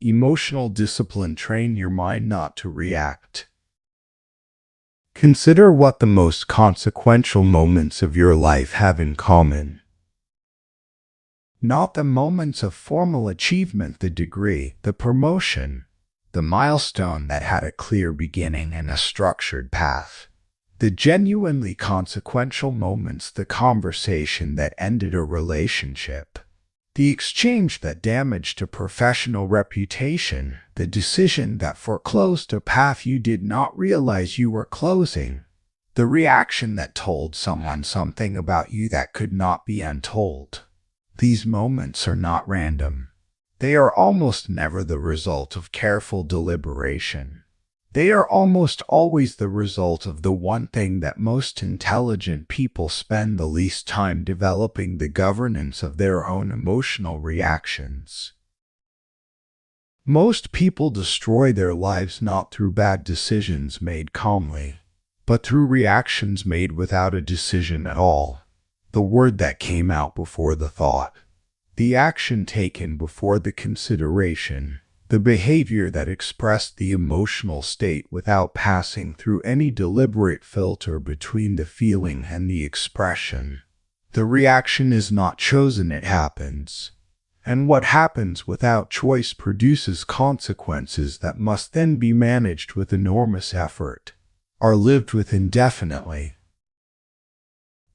Emotional discipline. Train your mind not to react. Consider what the most consequential moments of your life have in common. Not the moments of formal achievement, the degree, the promotion, the milestone that had a clear beginning and a structured path. The genuinely consequential moments, the conversation that ended a relationship, the exchange that damaged a professional reputation, the decision that foreclosed a path you did not realize you were closing, the reaction that told someone something about you that could not be untold. These moments are not random. They are almost never the result of careful deliberation. They are almost always the result of the one thing that most intelligent people spend the least time developing: the governance of their own emotional reactions. Most people destroy their lives not through bad decisions made calmly, but through reactions made without a decision at all. The word that came out before the thought, the action taken before the consideration, the behavior that expressed the emotional state without passing through any deliberate filter between the feeling and the expression. The reaction is not chosen, it happens. And what happens without choice produces consequences that must then be managed with enormous effort, or lived with indefinitely.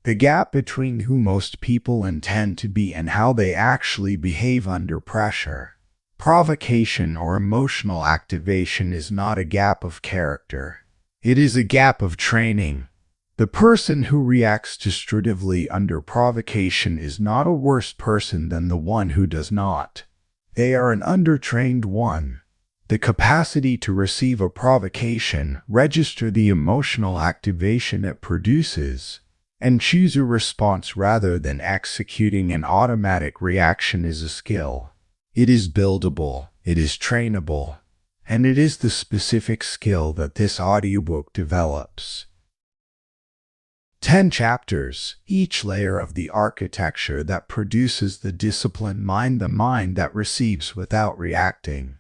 The gap between who most people intend to be and how they actually behave under pressure, provocation, or emotional activation is not a gap of character. It is a gap of training. The person who reacts destructively under provocation is not a worse person than the one who does not. They are an undertrained one. The capacity to receive a provocation, register the emotional activation it produces, and choose a response rather than executing an automatic reaction is a skill. It is buildable, it is trainable, and it is the specific skill that this audiobook develops. 10 chapters, each layer of the architecture that produces the disciplined mind, the mind that receives without reacting,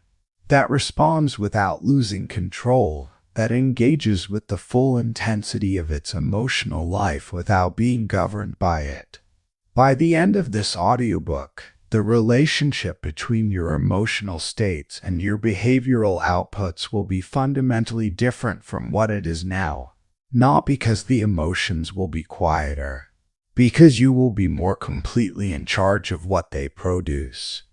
that responds without losing control, that engages with the full intensity of its emotional life without being governed by it. By the end of this audiobook, the relationship between your emotional states and your behavioral outputs will be fundamentally different from what it is now. Not because the emotions will be quieter, because you will be more completely in charge of what they produce.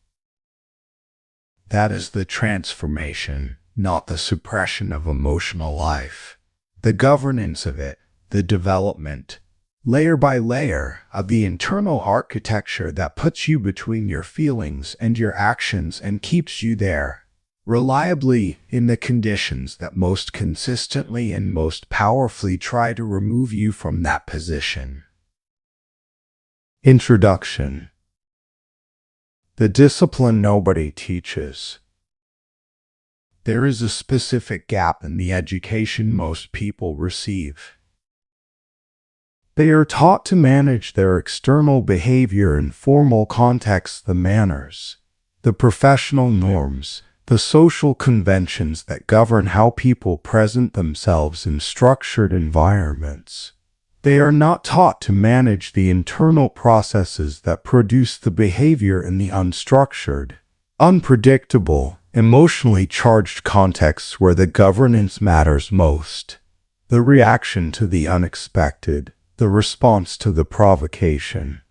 That is the transformation, not the suppression of emotional life. The governance of it, the development, layer by layer, of the internal architecture that puts you between your feelings and your actions and keeps you there, reliably, in the conditions that most consistently and most powerfully try to remove you from that position. Introduction. The discipline nobody teaches. There is a specific gap in the education most people receive. They are taught to manage their external behavior in formal contexts, the manners, the professional norms, the social conventions that govern how people present themselves in structured environments. They are not taught to manage the internal processes that produce the behavior in the unstructured, unpredictable, emotionally charged contexts where the governance matters most. The reaction to the unexpected, the response to the provocation,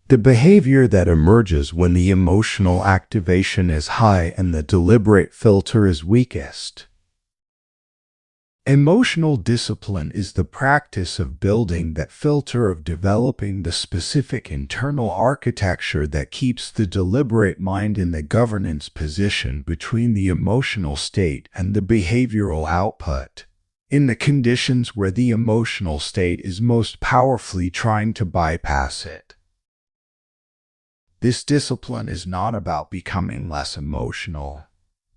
the behavior that emerges when the emotional activation is high and the deliberate filter is weakest. Emotional discipline is the practice of building that filter, of developing the specific internal architecture that keeps the deliberate mind in the governance position between the emotional state and the behavioral output, in the conditions where the emotional state is most powerfully trying to bypass it. This discipline is not about becoming less emotional.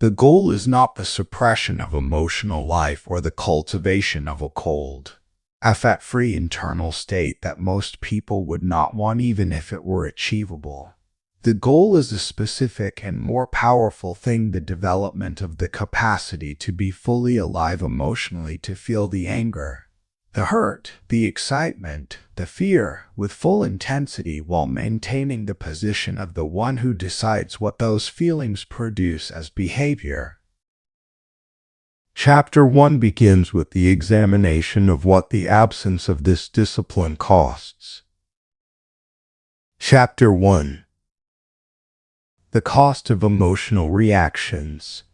The goal is not the suppression of emotional life or the cultivation of a cold, affect-free internal state that most people would not want even if it were achievable. The goal is a specific and more powerful thing: the development of the capacity to be fully alive emotionally, to feel the anger, the hurt, the excitement, the fear with full intensity while maintaining the position of the one who decides what those feelings produce as behavior. Chapter 1 begins with the examination of what the absence of this discipline costs. Chapter 1: The cost of emotional reactions.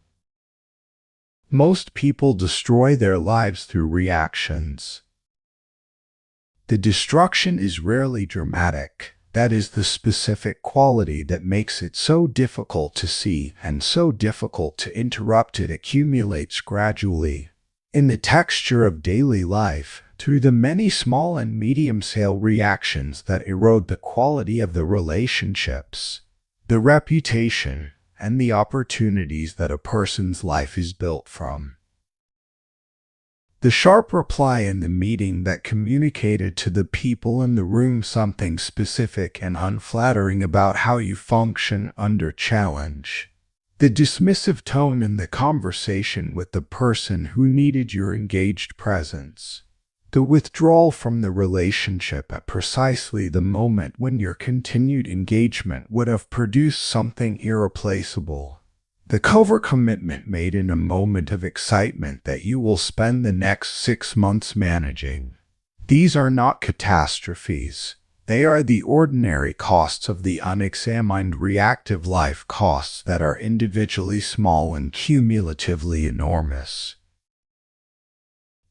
Most people destroy their lives through reactions. The destruction is rarely dramatic. That is the specific quality that makes it so difficult to see and so difficult to interrupt. It accumulates gradually in the texture of daily life through the many small and medium-scale reactions that erode the quality of the relationships, the reputation, and the opportunities that a person's life is built from. The sharp reply in the meeting that communicated to the people in the room something specific and unflattering about how you function under challenge. The dismissive tone in the conversation with the person who needed your engaged presence. The withdrawal from the relationship at precisely the moment when your continued engagement would have produced something irreplaceable. The covert commitment made in a moment of excitement that you will spend the next 6 months managing. These are not catastrophes. They are the ordinary costs of the unexamined reactive life, costs that are individually small and cumulatively enormous.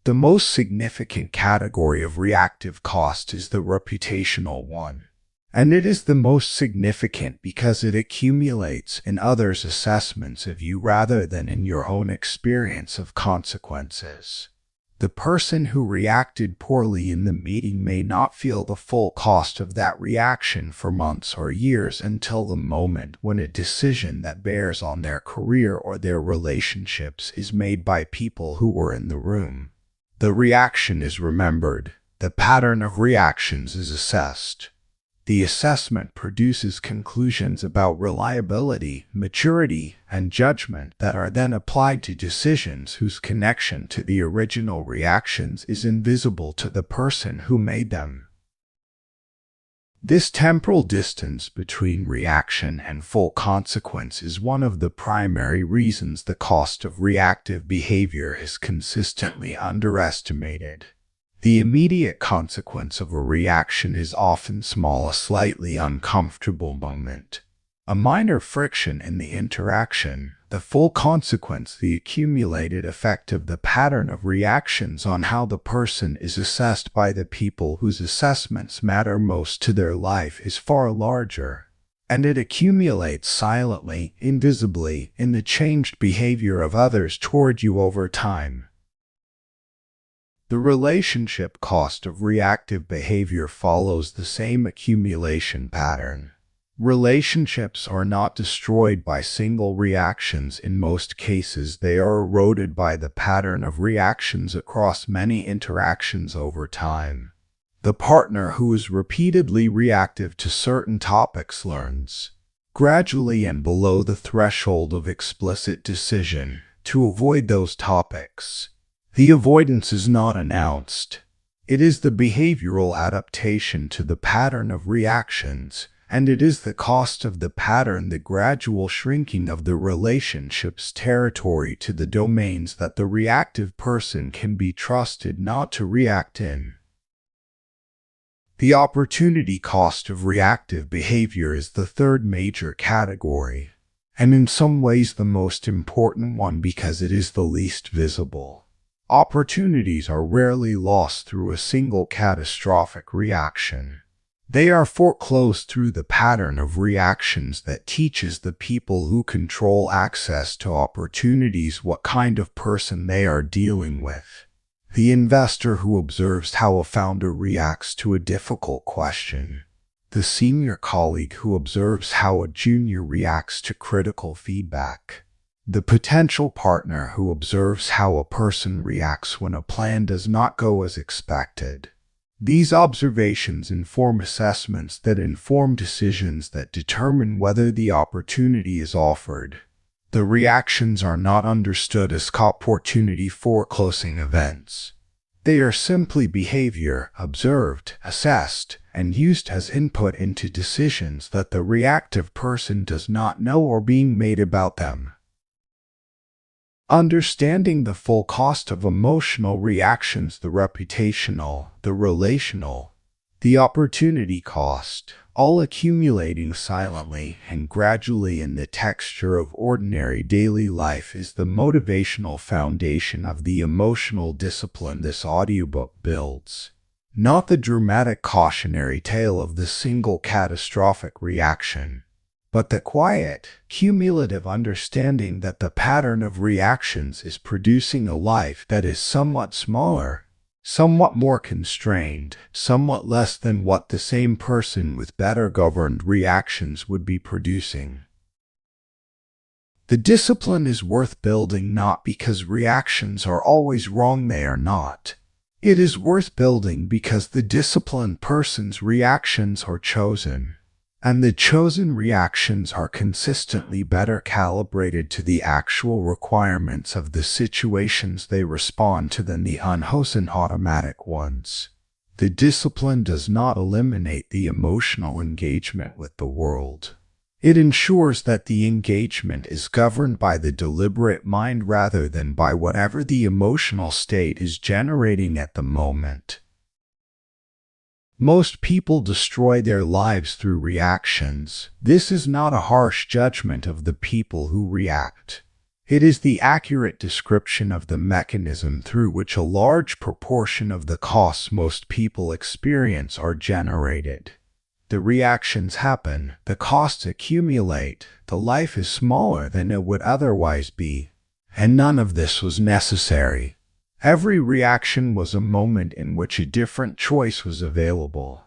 The most significant category of reactive cost is the reputational one. And it is the most significant because it accumulates in others' assessments of you rather than in your own experience of consequences. The person who reacted poorly in the meeting may not feel the full cost of that reaction for months or years until the moment when a decision that bears on their career or their relationships is made by people who were in the room. The reaction is remembered. The pattern of reactions is assessed. The assessment produces conclusions about reliability, maturity, and judgment that are then applied to decisions whose connection to the original reactions is invisible to the person who made them. This temporal distance between reaction and full consequence is one of the primary reasons the cost of reactive behavior is consistently underestimated. The immediate consequence of a reaction is often small, a slightly uncomfortable moment, a minor friction in the interaction. The full consequence, the accumulated effect of the pattern of reactions on how the person is assessed by the people whose assessments matter most to their life, is far larger, and it accumulates silently, invisibly, in the changed behavior of others toward you over time. The relationship cost of reactive behavior follows the same accumulation pattern. Relationships are not destroyed by single reactions. In most cases, they are eroded by the pattern of reactions across many interactions over time. The partner who is repeatedly reactive to certain topics learns, gradually and below the threshold of explicit decision, to avoid those topics. The avoidance is not announced. It is the behavioral adaptation to the pattern of reactions, and it is the cost of the pattern, the gradual shrinking of the relationship's territory to the domains that the reactive person can be trusted not to react in. The opportunity cost of reactive behavior is the third major category, and in some ways the most important one because it is the least visible. Opportunities are rarely lost through a single catastrophic reaction. They are foreclosed through the pattern of reactions that teaches the people who control access to opportunities what kind of person they are dealing with. The investor who observes how a founder reacts to a difficult question. The senior colleague who observes how a junior reacts to critical feedback. The potential partner who observes how a person reacts when a plan does not go as expected. These observations inform assessments that inform decisions that determine whether the opportunity is offered. The reactions are not understood as opportunity foreclosing events. They are simply behavior observed, assessed, and used as input into decisions that the reactive person does not know are being made about them. Understanding the full cost of emotional reactions, the reputational, the relational, the opportunity cost, all accumulating silently and gradually in the texture of ordinary daily life, is the motivational foundation of the emotional discipline this audiobook builds. Not the dramatic cautionary tale of the single catastrophic reaction, but the quiet, cumulative understanding that the pattern of reactions is producing a life that is somewhat smaller, somewhat more constrained, somewhat less than what the same person with better governed reactions would be producing. The discipline is worth building not because reactions are always wrong, they are not. It is worth building because the disciplined person's reactions are chosen, and the chosen reactions are consistently better calibrated to the actual requirements of the situations they respond to than the unchosen automatic ones. The discipline does not eliminate the emotional engagement with the world. It ensures that the engagement is governed by the deliberate mind rather than by whatever the emotional state is generating at the moment. Most people destroy their lives through reactions. This is not a harsh judgment of the people who react. It is the accurate description of the mechanism through which a large proportion of the costs most people experience are generated. The reactions happen, the costs accumulate, the life is smaller than it would otherwise be, and none of this was necessary. Every reaction was a moment in which a different choice was available.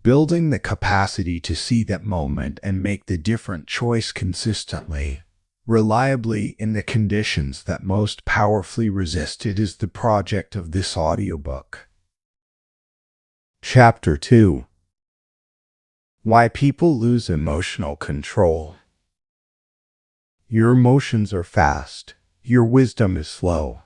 Building the capacity to see that moment and make the different choice consistently, reliably in the conditions that most powerfully resist it is the project of this audiobook. Chapter 2: Why People Lose Emotional Control. Your emotions are fast. Your wisdom is slow.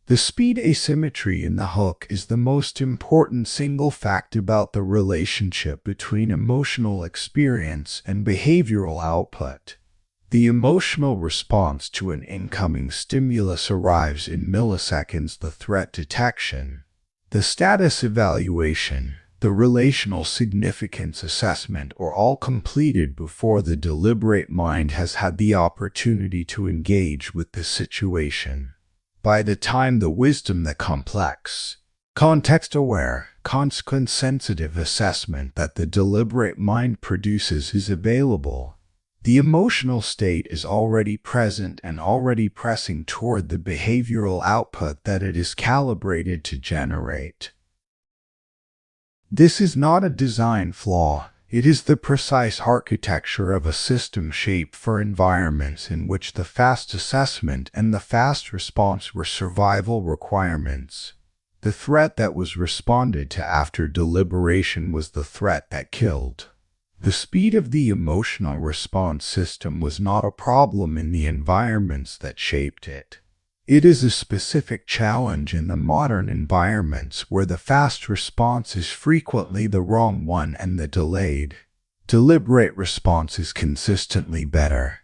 The speed asymmetry in the hook is the most important single fact about the relationship between emotional experience and behavioral output. The emotional response to an incoming stimulus arrives in milliseconds. The threat detection, the status evaluation, the relational significance assessment are all completed before the deliberate mind has had the opportunity to engage with the situation. By the time the wisdom, the complex, context-aware, consequence-sensitive assessment that the deliberate mind produces is available, the emotional state is already present and already pressing toward the behavioral output that it is calibrated to generate. This is not a design flaw. It is the precise architecture of a system shaped for environments in which the fast assessment and the fast response were survival requirements. The threat that was responded to after deliberation was the threat that killed. The speed of the emotional response system was not a problem in the environments that shaped it. It is a specific challenge in the modern environments where the fast response is frequently the wrong one and the delayed, deliberate response is consistently better.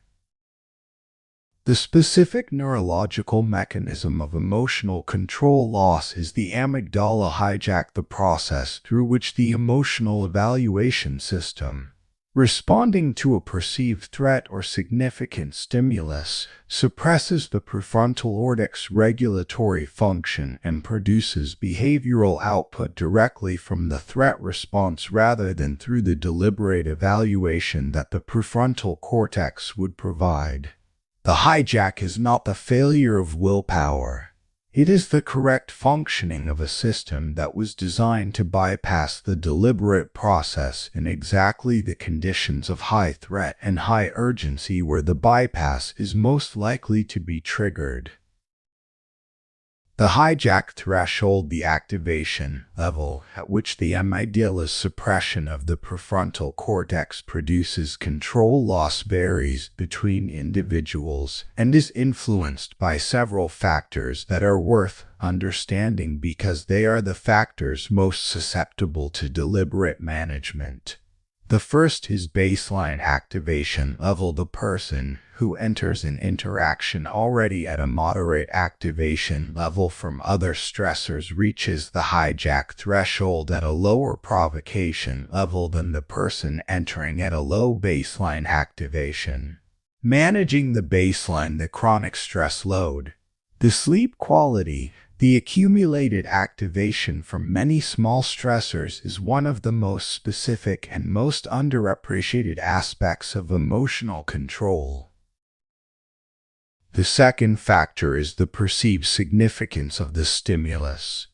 The specific neurological mechanism of emotional control loss is the amygdala hijack, the process through which the emotional evaluation system, responding to a perceived threat or significant stimulus, suppresses the prefrontal cortex regulatory function and produces behavioral output directly from the threat response rather than through the deliberate evaluation that the prefrontal cortex would provide. The hijack is not the failure of willpower. It is the correct functioning of a system that was designed to bypass the deliberate process in exactly the conditions of high threat and high urgency where the bypass is most likely to be triggered. The hijack threshold, the activation level at which the amygdala's suppression of the prefrontal cortex produces control loss, varies between individuals and is influenced by several factors that are worth understanding because they are the factors most susceptible to deliberate management. The first is baseline activation level. The person who enters an interaction already at a moderate activation level from other stressors reaches the hijack threshold at a lower provocation level than the person entering at a low baseline activation. Managing the baseline, the chronic stress load, the sleep quality, the accumulated activation from many small stressors is one of the most specific and most underappreciated aspects of emotional control. The second factor is the perceived significance of the stimulus.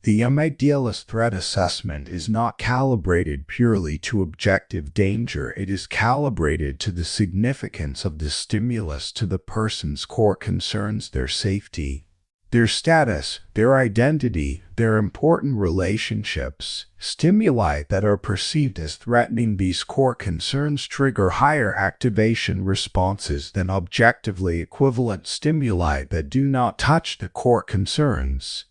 The amygdala's threat assessment is not calibrated purely to objective danger. It is calibrated to the significance of the stimulus to the person's core concerns, their safety, their status, their identity, their important relationships. Stimuli that are perceived as threatening these core concerns trigger higher activation responses than objectively equivalent stimuli that do not touch the core concerns.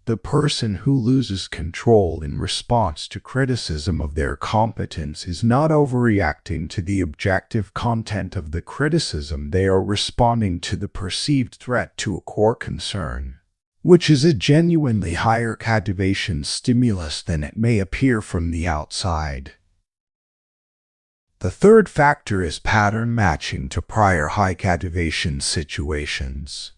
The person who loses control in response to criticism of their competence is not overreacting to the objective content of the criticism. They are responding to the perceived threat to a core concern, which is a genuinely higher activation stimulus than it may appear from the outside. The third factor is pattern matching to prior high activation situations.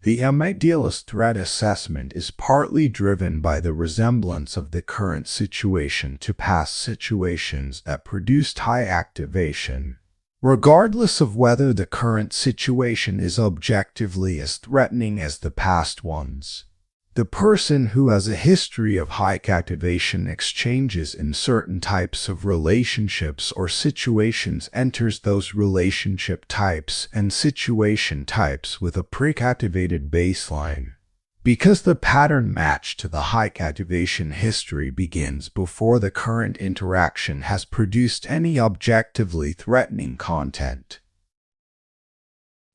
The amygdala's threat assessment is partly driven by the resemblance of the current situation to past situations that produced high activation, regardless of whether the current situation is objectively as threatening as the past ones. The person who has a history of high activation exchanges in certain types of relationships or situations enters those relationship types and situation types with a pre-activated baseline. Because the pattern match to the high activation history begins before the current interaction has produced any objectively threatening content.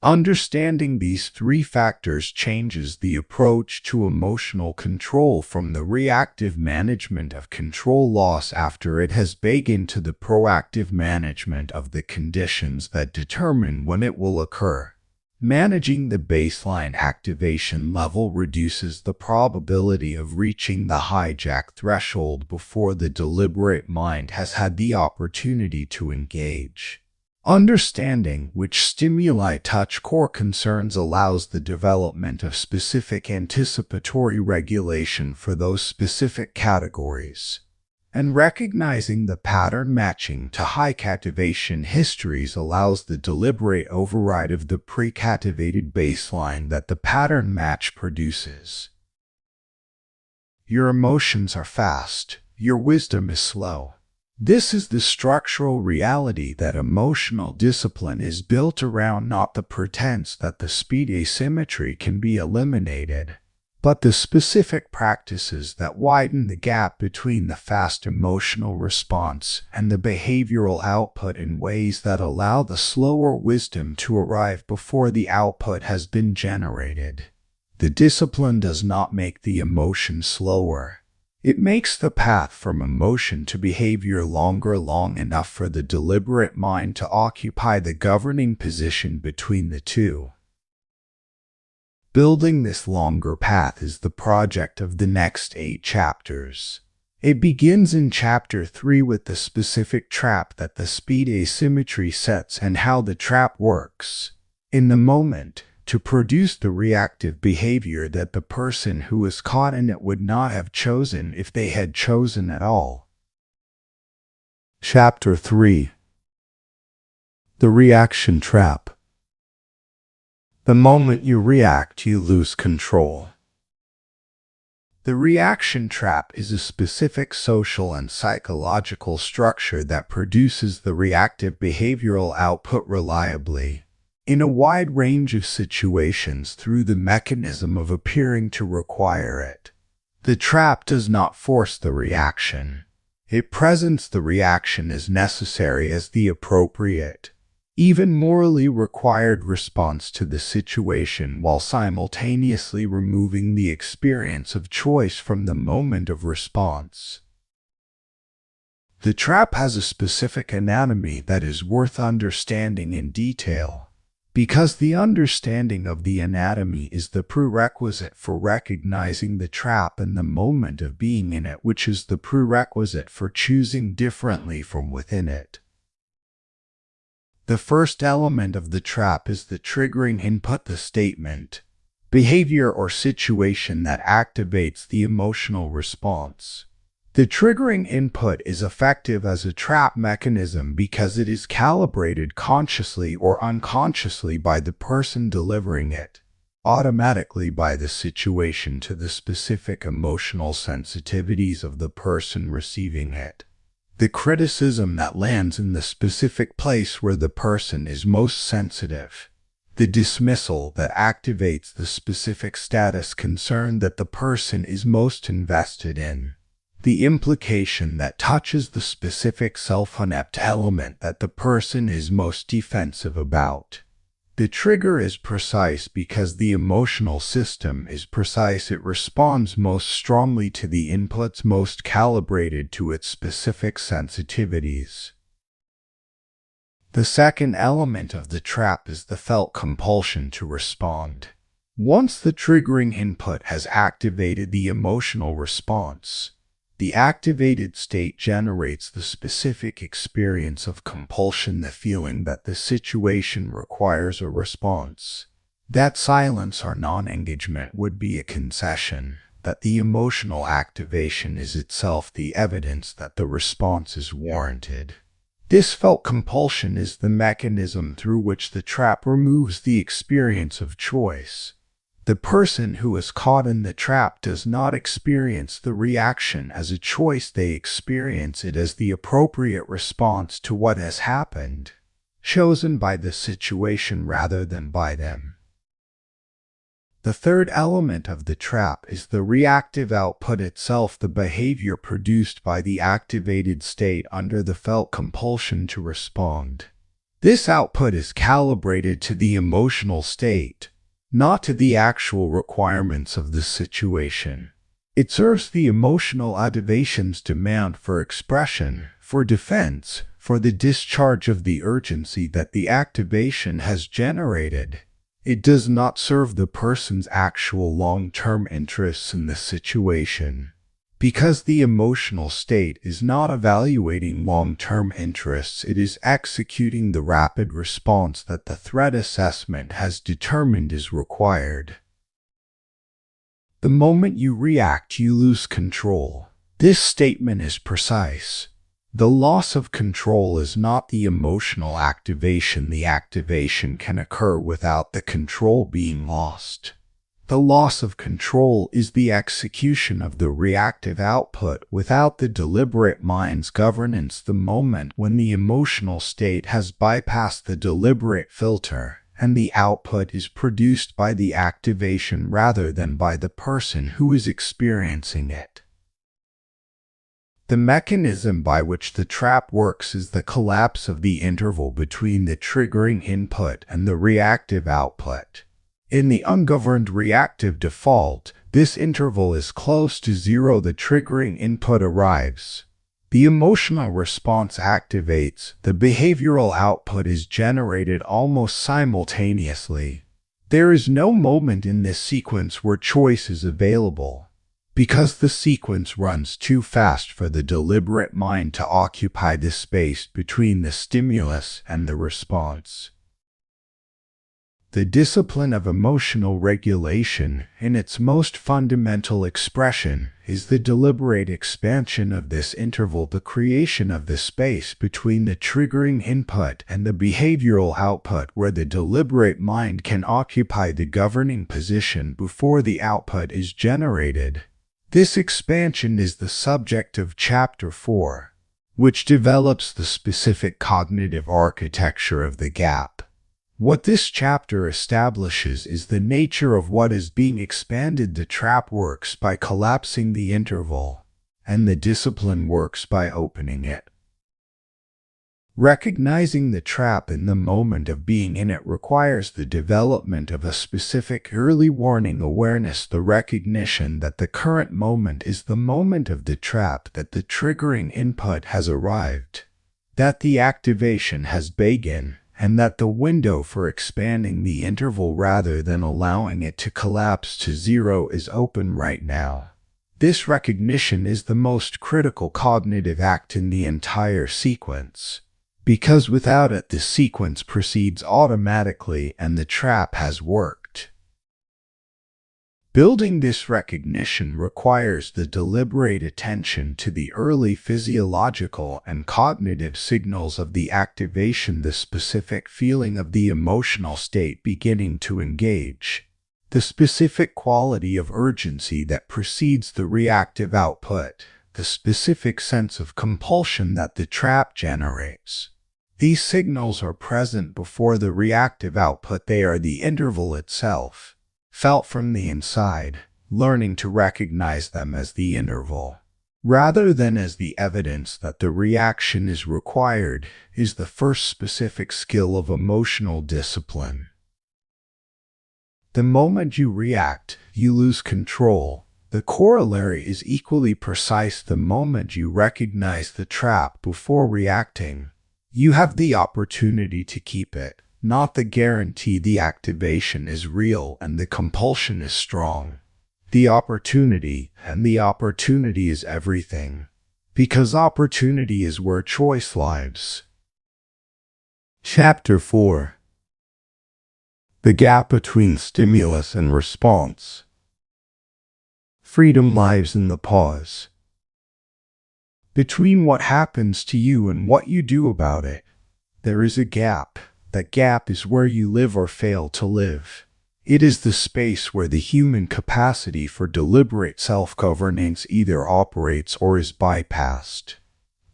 Understanding these three factors changes the approach to emotional control from the reactive management of control loss after it has begun to the proactive management of the conditions that determine when it will occur. Managing the baseline activation level reduces the probability of reaching the hijack threshold before the deliberate mind has had the opportunity to engage. Understanding which stimuli touch core concerns allows the development of specific anticipatory regulation for those specific categories. And recognizing the pattern matching to high activation histories allows the deliberate override of the pre-activated baseline that the pattern match produces. Your emotions are fast, your wisdom is slow. This is the structural reality that emotional discipline is built around, not the pretense that the speed asymmetry can be eliminated, but the specific practices that widen the gap between the fast emotional response and the behavioral output in ways that allow the slower wisdom to arrive before the output has been generated. The discipline does not make the emotion slower. It makes the path from emotion to behavior longer, long enough for the deliberate mind to occupy the governing position between the two. Building this longer path is the project of the next 8 chapters. It begins in Chapter 3 with the specific trap that the speed asymmetry sets and how the trap works in the moment to produce the reactive behavior that the person who is caught in it would not have chosen if they had chosen at all. Chapter 3. The Reaction Trap. The moment you react, you lose control. The reaction trap is a specific social and psychological structure that produces the reactive behavioral output reliably. in a wide range of situations through the mechanism of appearing to require it. The trap does not force the reaction. It presents the reaction as necessary as the appropriate, even morally required response to the situation, while simultaneously removing the experience of choice from the moment of response. The trap has a specific anatomy that is worth understanding in detail, because the understanding of the anatomy is the prerequisite for recognizing the trap in the moment of being in it, which is the prerequisite for choosing differently from within it. The first element of the trap is the triggering input, the statement, behavior, or situation that activates the emotional response. The triggering input is effective as a trap mechanism because it is calibrated consciously or unconsciously by the person delivering it, automatically by the situation to the specific emotional sensitivities of the person receiving it. The criticism that lands in the specific place where the person is most sensitive. The dismissal that activates the specific status concern that the person is most invested in. The implication that touches the specific self-inept element that the person is most defensive about. The trigger is precise because the emotional system is precise. It responds most strongly to the inputs most calibrated to its specific sensitivities. The second element of the trap is the felt compulsion to respond. Once the triggering input has activated the emotional response, the activated state generates the specific experience of compulsion, the feeling that the situation requires a response. That silence or non-engagement would be a concession, that the emotional activation is itself the evidence that the response is warranted. This felt compulsion is the mechanism through which the trap removes the experience of choice. The person who is caught in the trap does not experience the reaction as a choice, they experience it as the appropriate response to what has happened, chosen by the situation rather than by them. The third element of the trap is the reactive output itself, the behavior produced by the activated state under the felt compulsion to respond. This output is calibrated to the emotional state, not to the actual requirements of the situation. It serves the emotional activation's demand for expression, for defense, for the discharge of the urgency that the activation has generated. It does not serve the person's actual long-term interests in the situation. Because the emotional state is not evaluating long-term interests, it is executing the rapid response that the threat assessment has determined is required. The moment you react, you lose control. This statement is precise. The loss of control is not the emotional activation. The activation can occur without the control being lost. The loss of control is the execution of the reactive output without the deliberate mind's governance, the moment when the emotional state has bypassed the deliberate filter, and the output is produced by the activation rather than by the person who is experiencing it. The mechanism by which the trap works is the collapse of the interval between the triggering input and the reactive output. In the ungoverned reactive default, this interval is close to zero. The triggering input arrives. The emotional response activates. The behavioral output is generated almost simultaneously. There is no moment in this sequence where choice is available, because the sequence runs too fast for the deliberate mind to occupy the space between the stimulus and the response. The discipline of emotional regulation, in its most fundamental expression, is the deliberate expansion of this interval, the creation of the space between the triggering input and the behavioral output, where the deliberate mind can occupy the governing position before the output is generated. This expansion is the subject of Chapter 4, which develops the specific cognitive architecture of the gap. What this chapter establishes is the nature of what is being expanded. The trap works by collapsing the interval, and the discipline works by opening it. Recognizing the trap in the moment of being in it requires the development of a specific early warning awareness, the recognition that the current moment is the moment of the trap, that the triggering input has arrived, that the activation has begun, and that the window for expanding the interval rather than allowing it to collapse to zero is open right now. This recognition is the most critical cognitive act in the entire sequence, because without it the sequence proceeds automatically and the trap has worked. Building this recognition requires the deliberate attention to the early physiological and cognitive signals of the activation, the specific feeling of the emotional state beginning to engage, the specific quality of urgency that precedes the reactive output, the specific sense of compulsion that the trap generates. These signals are present before the reactive output. They are the interval itself, felt from the inside. Learning to recognize them as the interval, rather than as the evidence that the reaction is required, is the first specific skill of emotional discipline. The moment you react, you lose control. The corollary is equally precise. The moment you recognize the trap before reacting, you have the opportunity to keep it, not the guarantee. The activation is real and the compulsion is strong. The opportunity, and the opportunity is everything, because opportunity is where choice lives. Chapter 4. The gap between stimulus and response. Freedom lies in the pause between what happens to you and what you do about it. There is a gap. That gap is where you live or fail to live. It is the space where the human capacity for deliberate self-governance either operates or is bypassed.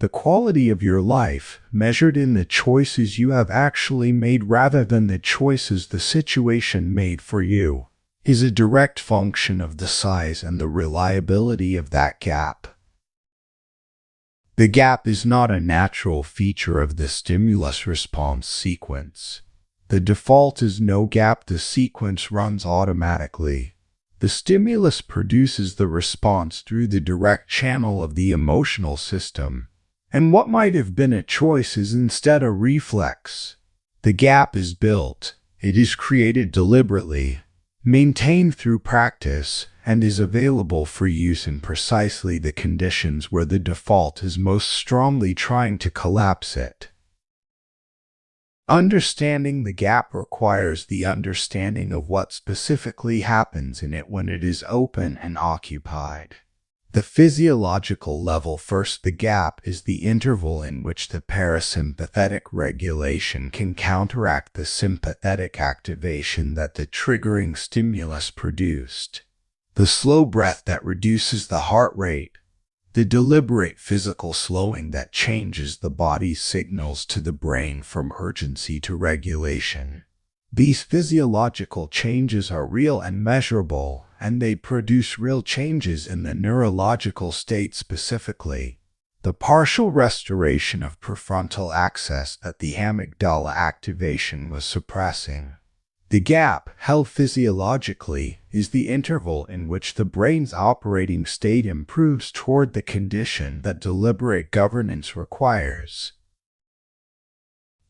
The quality of your life, measured in the choices you have actually made rather than the choices the situation made for you, is a direct function of the size and the reliability of that gap. The gap is not a natural feature of the stimulus-response sequence. The default is no gap. The sequence runs automatically. The stimulus produces the response through the direct channel of the emotional system, and what might have been a choice is instead a reflex. The gap is built. It is created deliberately, maintained through practice, and is available for use in precisely the conditions where the default is most strongly trying to collapse it. Understanding the gap requires the understanding of what specifically happens in it when it is open and occupied. The physiological level first, the gap is the interval in which the parasympathetic regulation can counteract the sympathetic activation that the triggering stimulus produced. The slow breath that reduces the heart rate, the deliberate physical slowing that changes the body's signals to the brain from urgency to regulation. These physiological changes are real and measurable, and they produce real changes in the neurological state, specifically the partial restoration of prefrontal access that the amygdala activation was suppressing. The gap, held physiologically, is the interval in which the brain's operating state improves toward the condition that deliberate governance requires.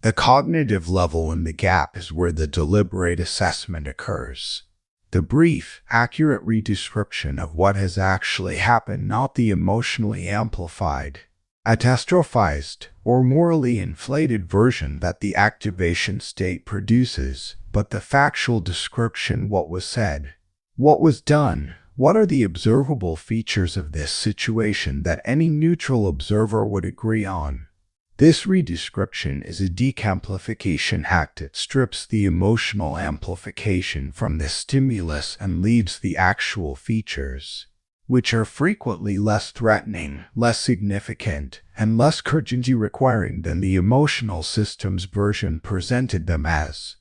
The cognitive level in the gap is where the deliberate assessment occurs. The brief, accurate redescription of what has actually happened, not the emotionally amplified, catastrophized, or morally inflated version that the activation state produces, but the factual description: what was said, what was done, what are the observable features of this situation that any neutral observer would agree on. This redescription is a decamplification act. It strips the emotional amplification from the stimulus and leaves the actual features, which are frequently less threatening, less significant, and less urgency requiring than the emotional system's version presented them as.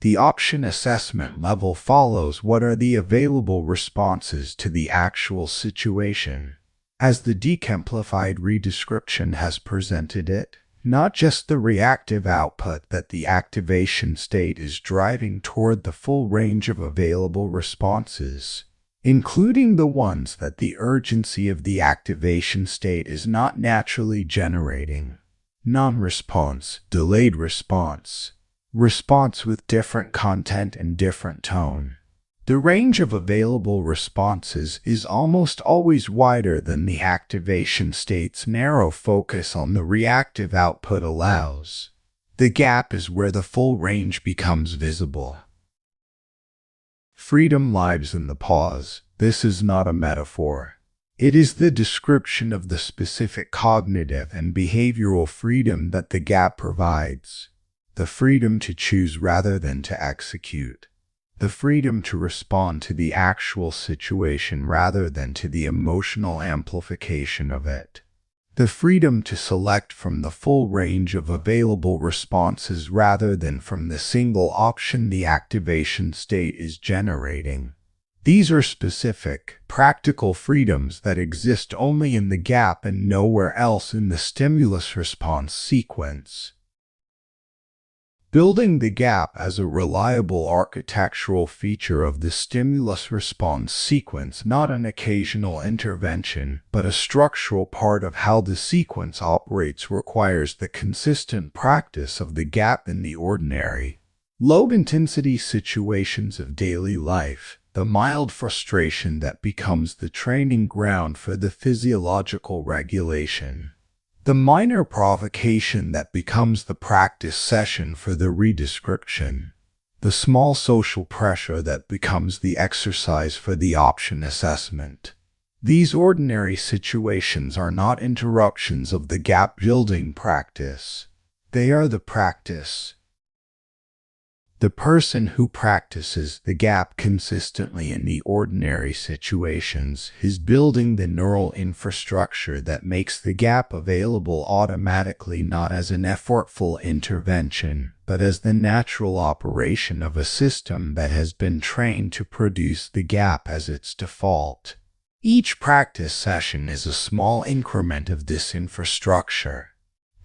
The option assessment level follows what are the available responses to the actual situation, as the decamplified redescription has presented it, not just the reactive output that the activation state is driving toward the full range of available responses, including the ones that the urgency of the activation state is not naturally generating. Non-response, delayed response, response with different content and different tone. The range of available responses is almost always wider than the activation state's narrow focus on the reactive output allows. The gap is where the full range becomes visible. Freedom lies in the pause. This is not a metaphor. It is the description of the specific cognitive and behavioral freedom that the gap provides. The freedom to choose rather than to execute. The freedom to respond to the actual situation rather than to the emotional amplification of it. The freedom to select from the full range of available responses rather than from the single option the activation state is generating. These are specific, practical freedoms that exist only in the gap and nowhere else in the stimulus-response sequence. Building the gap as a reliable architectural feature of the stimulus-response sequence, not an occasional intervention, but a structural part of how the sequence operates, requires the consistent practice of the gap in the ordinary, low-intensity situations of daily life, the mild frustration that becomes the training ground for the physiological regulation. The minor provocation that becomes the practice session for the redescription. The small social pressure that becomes the exercise for the option assessment. These ordinary situations are not interruptions of the gap-building practice. They are the practice. The person who practices the gap consistently in the ordinary situations is building the neural infrastructure that makes the gap available automatically, not as an effortful intervention, but as the natural operation of a system that has been trained to produce the gap as its default. Each practice session is a small increment of this infrastructure.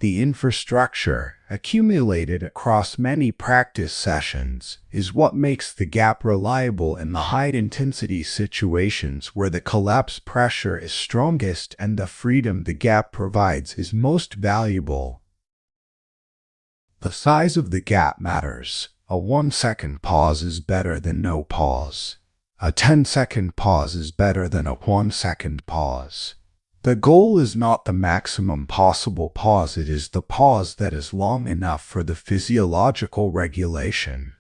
The infrastructure, accumulated across many practice sessions, is what makes the gap reliable in the high-intensity situations where the collapse pressure is strongest and the freedom the gap provides is most valuable. The size of the gap matters. A 1-second pause is better than no pause. A 10-second pause is better than a 1-second pause. The goal is not the maximum possible pause, it is the pause that is long enough for the physiological regulation,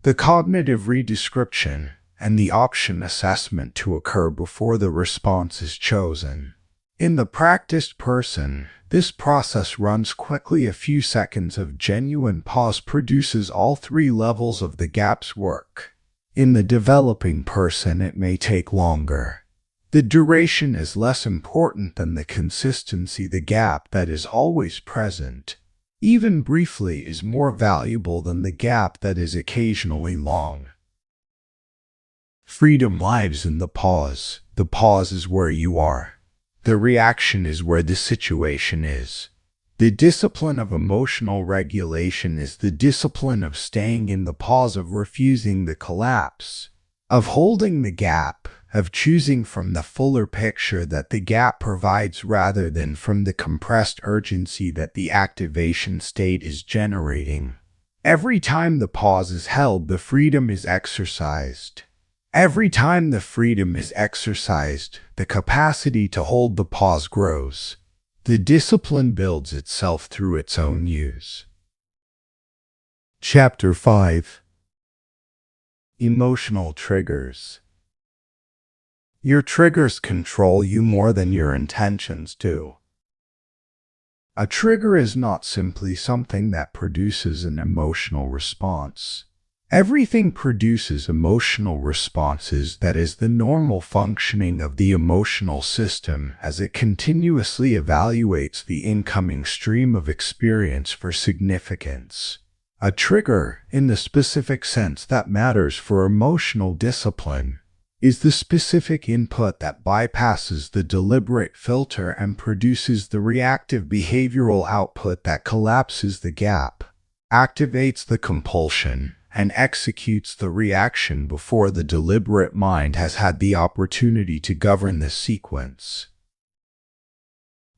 the cognitive redescription, and the option assessment to occur before the response is chosen. In the practiced person, this process runs quickly. A few seconds of genuine pause produces all three levels of the gap's work. In the developing person, it may take longer. The duration is less important than the consistency. The gap that is always present, even briefly, is more valuable than the gap that is occasionally long. Freedom lies in the pause. The pause is where you are. The reaction is where the situation is. The discipline of emotional regulation is the discipline of staying in the pause, of refusing the collapse, of holding the gap, of choosing from the fuller picture that the gap provides rather than from the compressed urgency that the activation state is generating. Every time the pause is held, the freedom is exercised. Every time the freedom is exercised, the capacity to hold the pause grows. The discipline builds itself through its own use. Chapter 5. Emotional triggers. Your triggers control you more than your intentions do. A trigger is not simply something that produces an emotional response. Everything produces emotional responses. That is the normal functioning of the emotional system as it continuously evaluates the incoming stream of experience for significance. A trigger, in the specific sense that matters for emotional discipline, is the specific input that bypasses the deliberate filter and produces the reactive behavioral output that collapses the gap, activates the compulsion, and executes the reaction before the deliberate mind has had the opportunity to govern the sequence.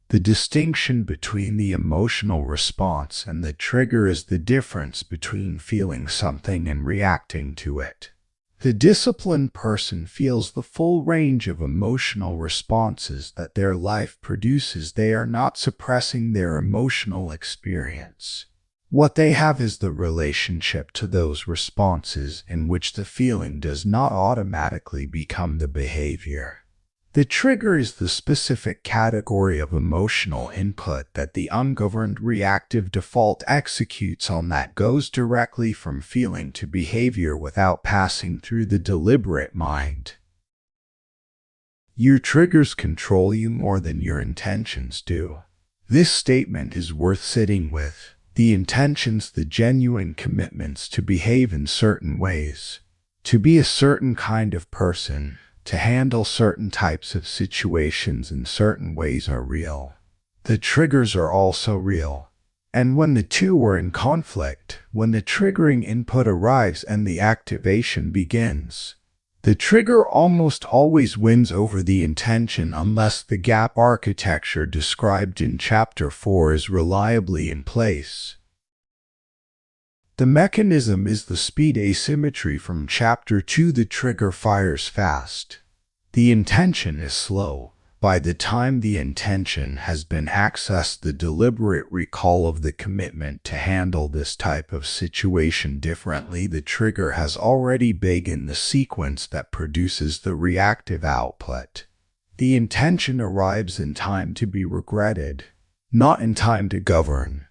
The distinction between the emotional response and the trigger is the difference between feeling something and reacting to it. The disciplined person feels the full range of emotional responses that their life produces. They are not suppressing their emotional experience. What they have is the relationship to those responses in which the feeling does not automatically become the behavior. The trigger is the specific category of emotional input that the ungoverned reactive default executes on that goes directly from feeling to behavior without passing through the deliberate mind. Your triggers control you more than your intentions do. This statement is worth sitting with. The intentions, the genuine commitments to behave in certain ways, to be a certain kind of person, to handle certain types of situations in certain ways are real. The triggers are also real. And when the two are in conflict, when the triggering input arrives and the activation begins, the trigger almost always wins over the intention unless the gap architecture described in Chapter 4 is reliably in place. The mechanism is the speed asymmetry from Chapter 2. The trigger fires fast. The intention is slow. By the time the intention has been accessed, the deliberate recall of the commitment to handle this type of situation differently, the trigger has already begun the sequence that produces the reactive output. The intention arrives in time to be regretted, not in time to govern.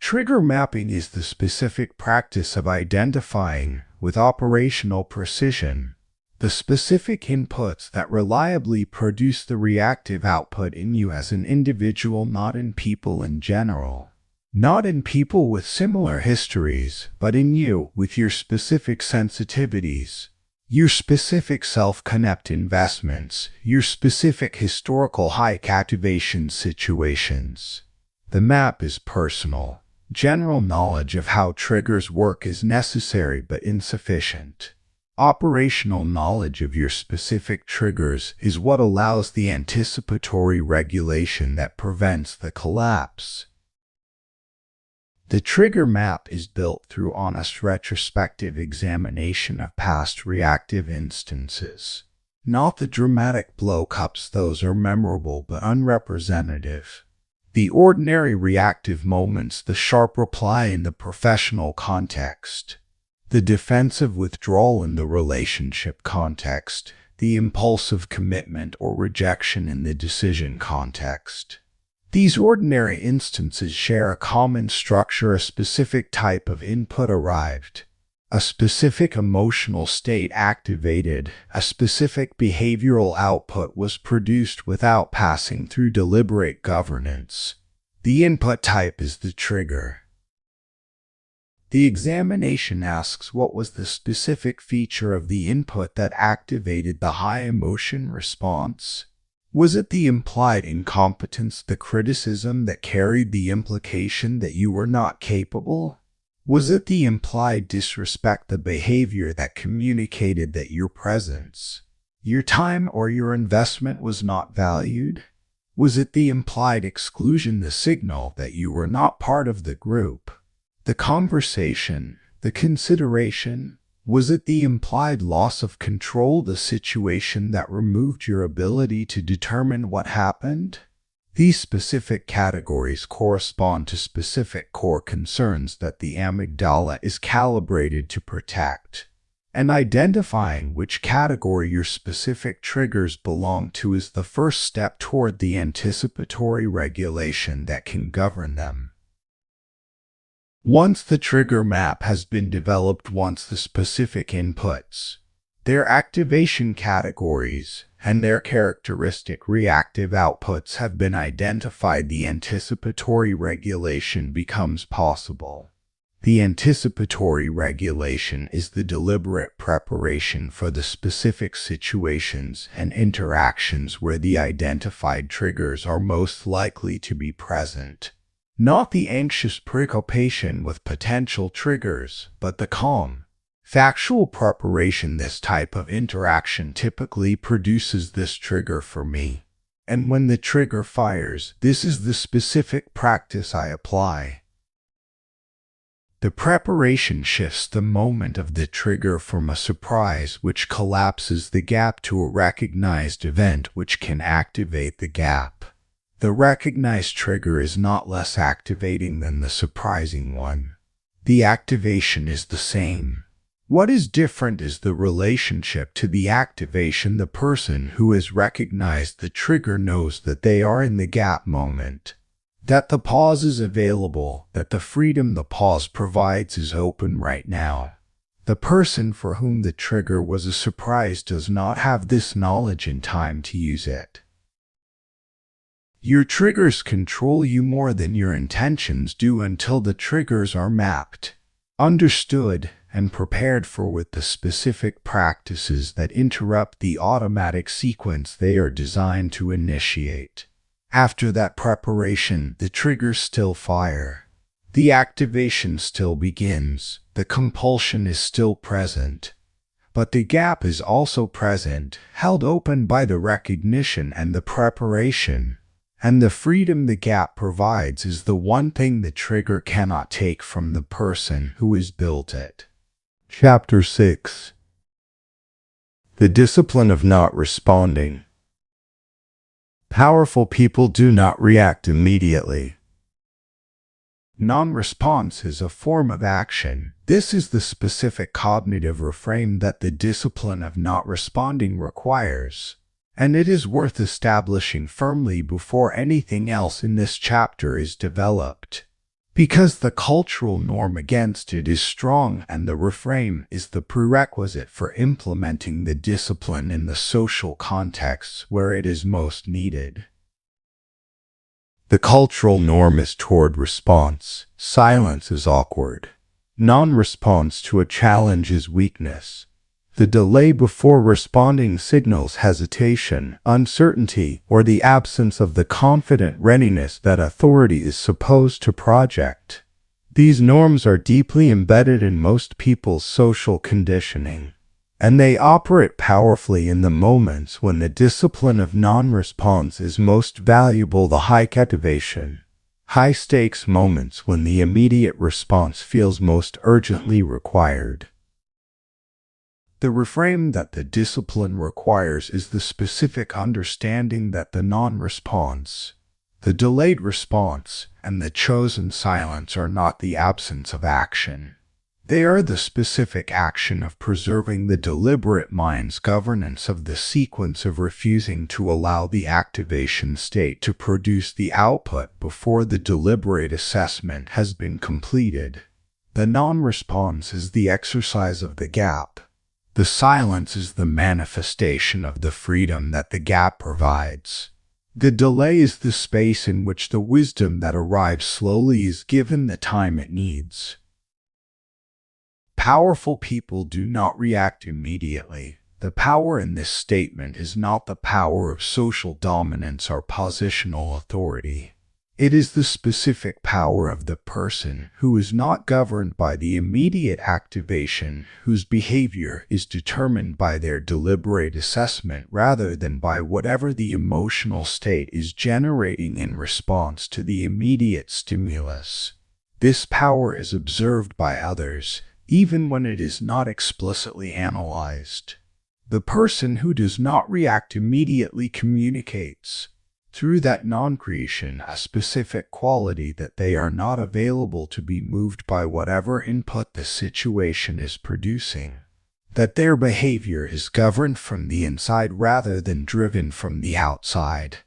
Trigger mapping is the specific practice of identifying, with operational precision, the specific inputs that reliably produce the reactive output in you as an individual, not in people in general. Not in people with similar histories, but in you, with your specific sensitivities, your specific self-connect investments, your specific historical high activation situations. The map is personal. General knowledge of how triggers work is necessary but insufficient. Operational knowledge of your specific triggers is what allows the anticipatory regulation that prevents the collapse. The trigger map is built through honest retrospective examination of past reactive instances. Not the dramatic blow-ups, those are memorable but unrepresentative. The ordinary reactive moments, the sharp reply in the professional context, the defensive withdrawal in the relationship context, the impulsive commitment or rejection in the decision context. These ordinary instances share a common structure, a specific type of input arrived, a specific emotional state activated, a specific behavioral output was produced without passing through deliberate governance. The input type is the trigger. The examination asks what was the specific feature of the input that activated the high emotion response. Was it the implied incompetence, the criticism that carried the implication that you were not capable? Was it the implied disrespect, the behavior that communicated that your presence, your time, or your investment was not valued? Was it the implied exclusion, the signal that you were not part of the group, the conversation, the consideration? Was it the implied loss of control, the situation that removed your ability to determine what happened? These specific categories correspond to specific core concerns that the amygdala is calibrated to protect. And identifying which category your specific triggers belong to is the first step toward the anticipatory regulation that can govern them. Once the trigger map has been developed, once the specific inputs, their activation categories, and their characteristic reactive outputs have been identified, the anticipatory regulation becomes possible. The anticipatory regulation is the deliberate preparation for the specific situations and interactions where the identified triggers are most likely to be present. Not the anxious preoccupation with potential triggers, but the calm, factual preparation. This type of interaction typically produces this trigger for me. And when the trigger fires, this is the specific practice I apply. The preparation shifts the moment of the trigger from a surprise, which collapses the gap, to a recognized event which can activate the gap. The recognized trigger is not less activating than the surprising one. The activation is the same. What is different is the relationship to the activation. The person who has recognized the trigger knows that they are in the gap moment, that the pause is available, that the freedom the pause provides is open right now. The person for whom the trigger was a surprise does not have this knowledge in time to use it. Your triggers control you more than your intentions do until the triggers are mapped, understood, and prepared for with the specific practices that interrupt the automatic sequence they are designed to initiate. After that preparation, the triggers still fire. The activation still begins. The compulsion is still present. But the gap is also present, held open by the recognition and the preparation. And the freedom the gap provides is the one thing the trigger cannot take from the person who has built it. Chapter 6. The discipline of not responding. Powerful people do not react immediately. Non-response is a form of action. This is the specific cognitive reframe that the discipline of not responding requires. And it is worth establishing firmly before anything else in this chapter is developed, because the cultural norm against it is strong, and the reframe is the prerequisite for implementing the discipline in the social contexts where it is most needed. The cultural norm is toward response. Silence is awkward. Non-response to a challenge is weakness. The delay before responding signals hesitation, uncertainty, or the absence of the confident readiness that authority is supposed to project. These norms are deeply embedded in most people's social conditioning, and they operate powerfully in the moments when the discipline of non-response is most valuable. The high activation, high-stakes moments when the immediate response feels most urgently required. The reframe that the discipline requires is the specific understanding that the non-response, the delayed response, and the chosen silence are not the absence of action. They are the specific action of preserving the deliberate mind's governance of the sequence, of refusing to allow the activation state to produce the output before the deliberate assessment has been completed. The non-response is the exercise of the gap. The silence is the manifestation of the freedom that the gap provides. The delay is the space in which the wisdom that arrives slowly is given the time it needs. Powerful people do not react immediately. The power in this statement is not the power of social dominance or positional authority. It is the specific power of the person who is not governed by the immediate activation, whose behavior is determined by their deliberate assessment rather than by whatever the emotional state is generating in response to the immediate stimulus. This power is observed by others, even when it is not explicitly analyzed. The person who does not react immediately communicates, through that non-creation, a specific quality that they are not available to be moved by whatever input the situation is producing, that their behavior is governed from the inside rather than driven from the outside.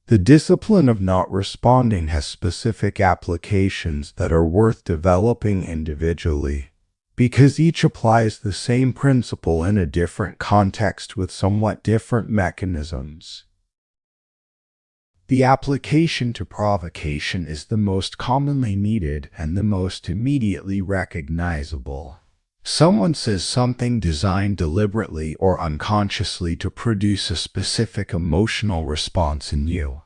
The discipline of not responding has specific applications that are worth developing individually, because each applies the same principle in a different context with somewhat different mechanisms. The application to provocation is the most commonly needed and the most immediately recognizable. Someone says something designed deliberately or unconsciously to produce a specific emotional response in you.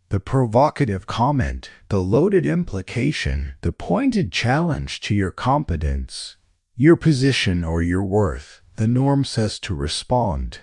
The provocative comment, the loaded implication, the pointed challenge to your competence, your position or your worth. The norm says to respond.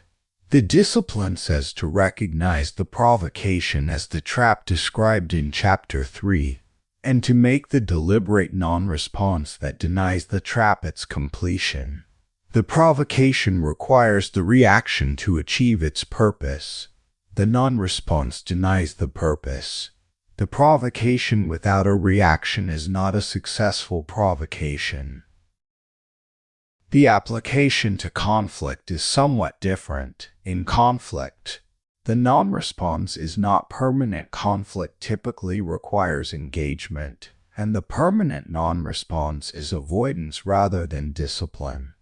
The discipline says to recognize the provocation as the trap described in Chapter 3, and to make the deliberate non-response that denies the trap its completion. The provocation requires the reaction to achieve its purpose. The non-response denies the purpose. The provocation without a reaction is not a successful provocation. The application to conflict is somewhat different. In conflict, the non-response is not permanent. Conflict typically requires engagement, and the permanent non-response is avoidance rather than discipline.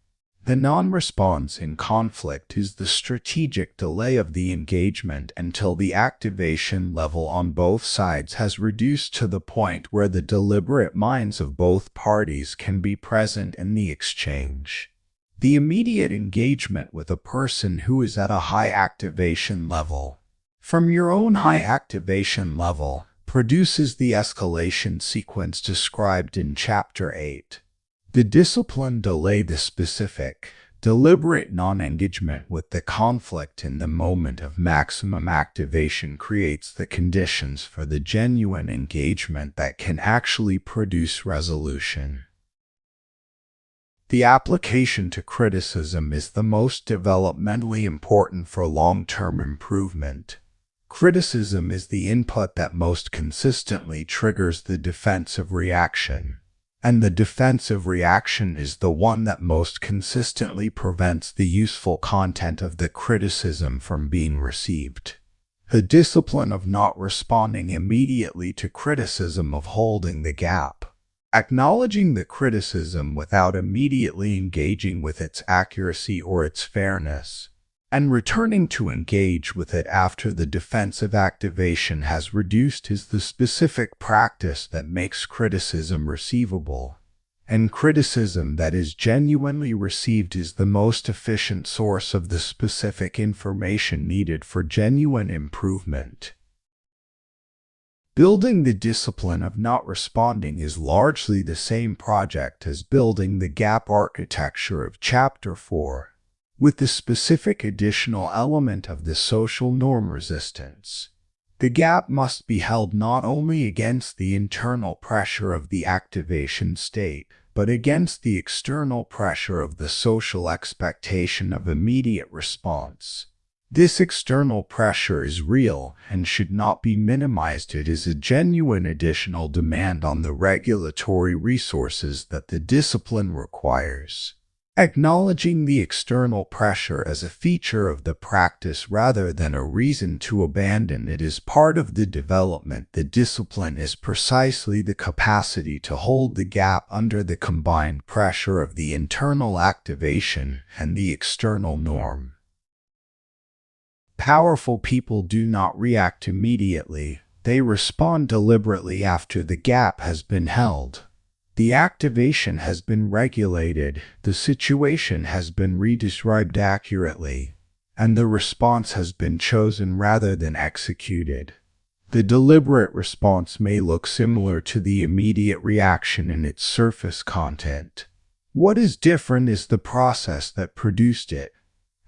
The non-response in conflict is the strategic delay of the engagement until the activation level on both sides has reduced to the point where the deliberate minds of both parties can be present in the exchange. The immediate engagement with a person who is at a high activation level, from your own high activation level, produces the escalation sequence described in Chapter 8. The discipline delay the specific, deliberate non-engagement with the conflict in the moment of maximum activation creates the conditions for the genuine engagement that can actually produce resolution. The application to criticism is the most developmentally important for long-term improvement. Criticism is the input that most consistently triggers the defensive reaction. And the defensive reaction is the one that most consistently prevents the useful content of the criticism from being received. The discipline of not responding immediately to criticism, of holding the gap, acknowledging the criticism without immediately engaging with its accuracy or its fairness, and returning to engage with it after the defensive activation has reduced is the specific practice that makes criticism receivable. And criticism that is genuinely received is the most efficient source of the specific information needed for genuine improvement. Building the discipline of not responding is largely the same project as building the gap architecture of Chapter 4. With the specific additional element of the social norm resistance. The gap must be held not only against the internal pressure of the activation state, but against the external pressure of the social expectation of immediate response. This external pressure is real and should not be minimized. It is a genuine additional demand on the regulatory resources that the discipline requires. Acknowledging the external pressure as a feature of the practice rather than a reason to abandon it is part of the development. The discipline is precisely the capacity to hold the gap under the combined pressure of the internal activation and the external norm. Powerful people do not react immediately. They respond deliberately after the gap has been held. The activation has been regulated, the situation has been redescribed accurately, and the response has been chosen rather than executed. The deliberate response may look similar to the immediate reaction in its surface content. What is different is the process that produced it,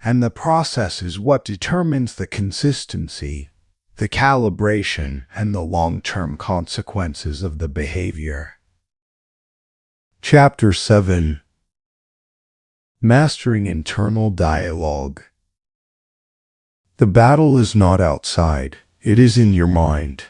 and the process is what determines the consistency, the calibration, and the long-term consequences of the behavior. Chapter 7. Mastering Internal Dialogue. The battle is not outside, it is in your mind.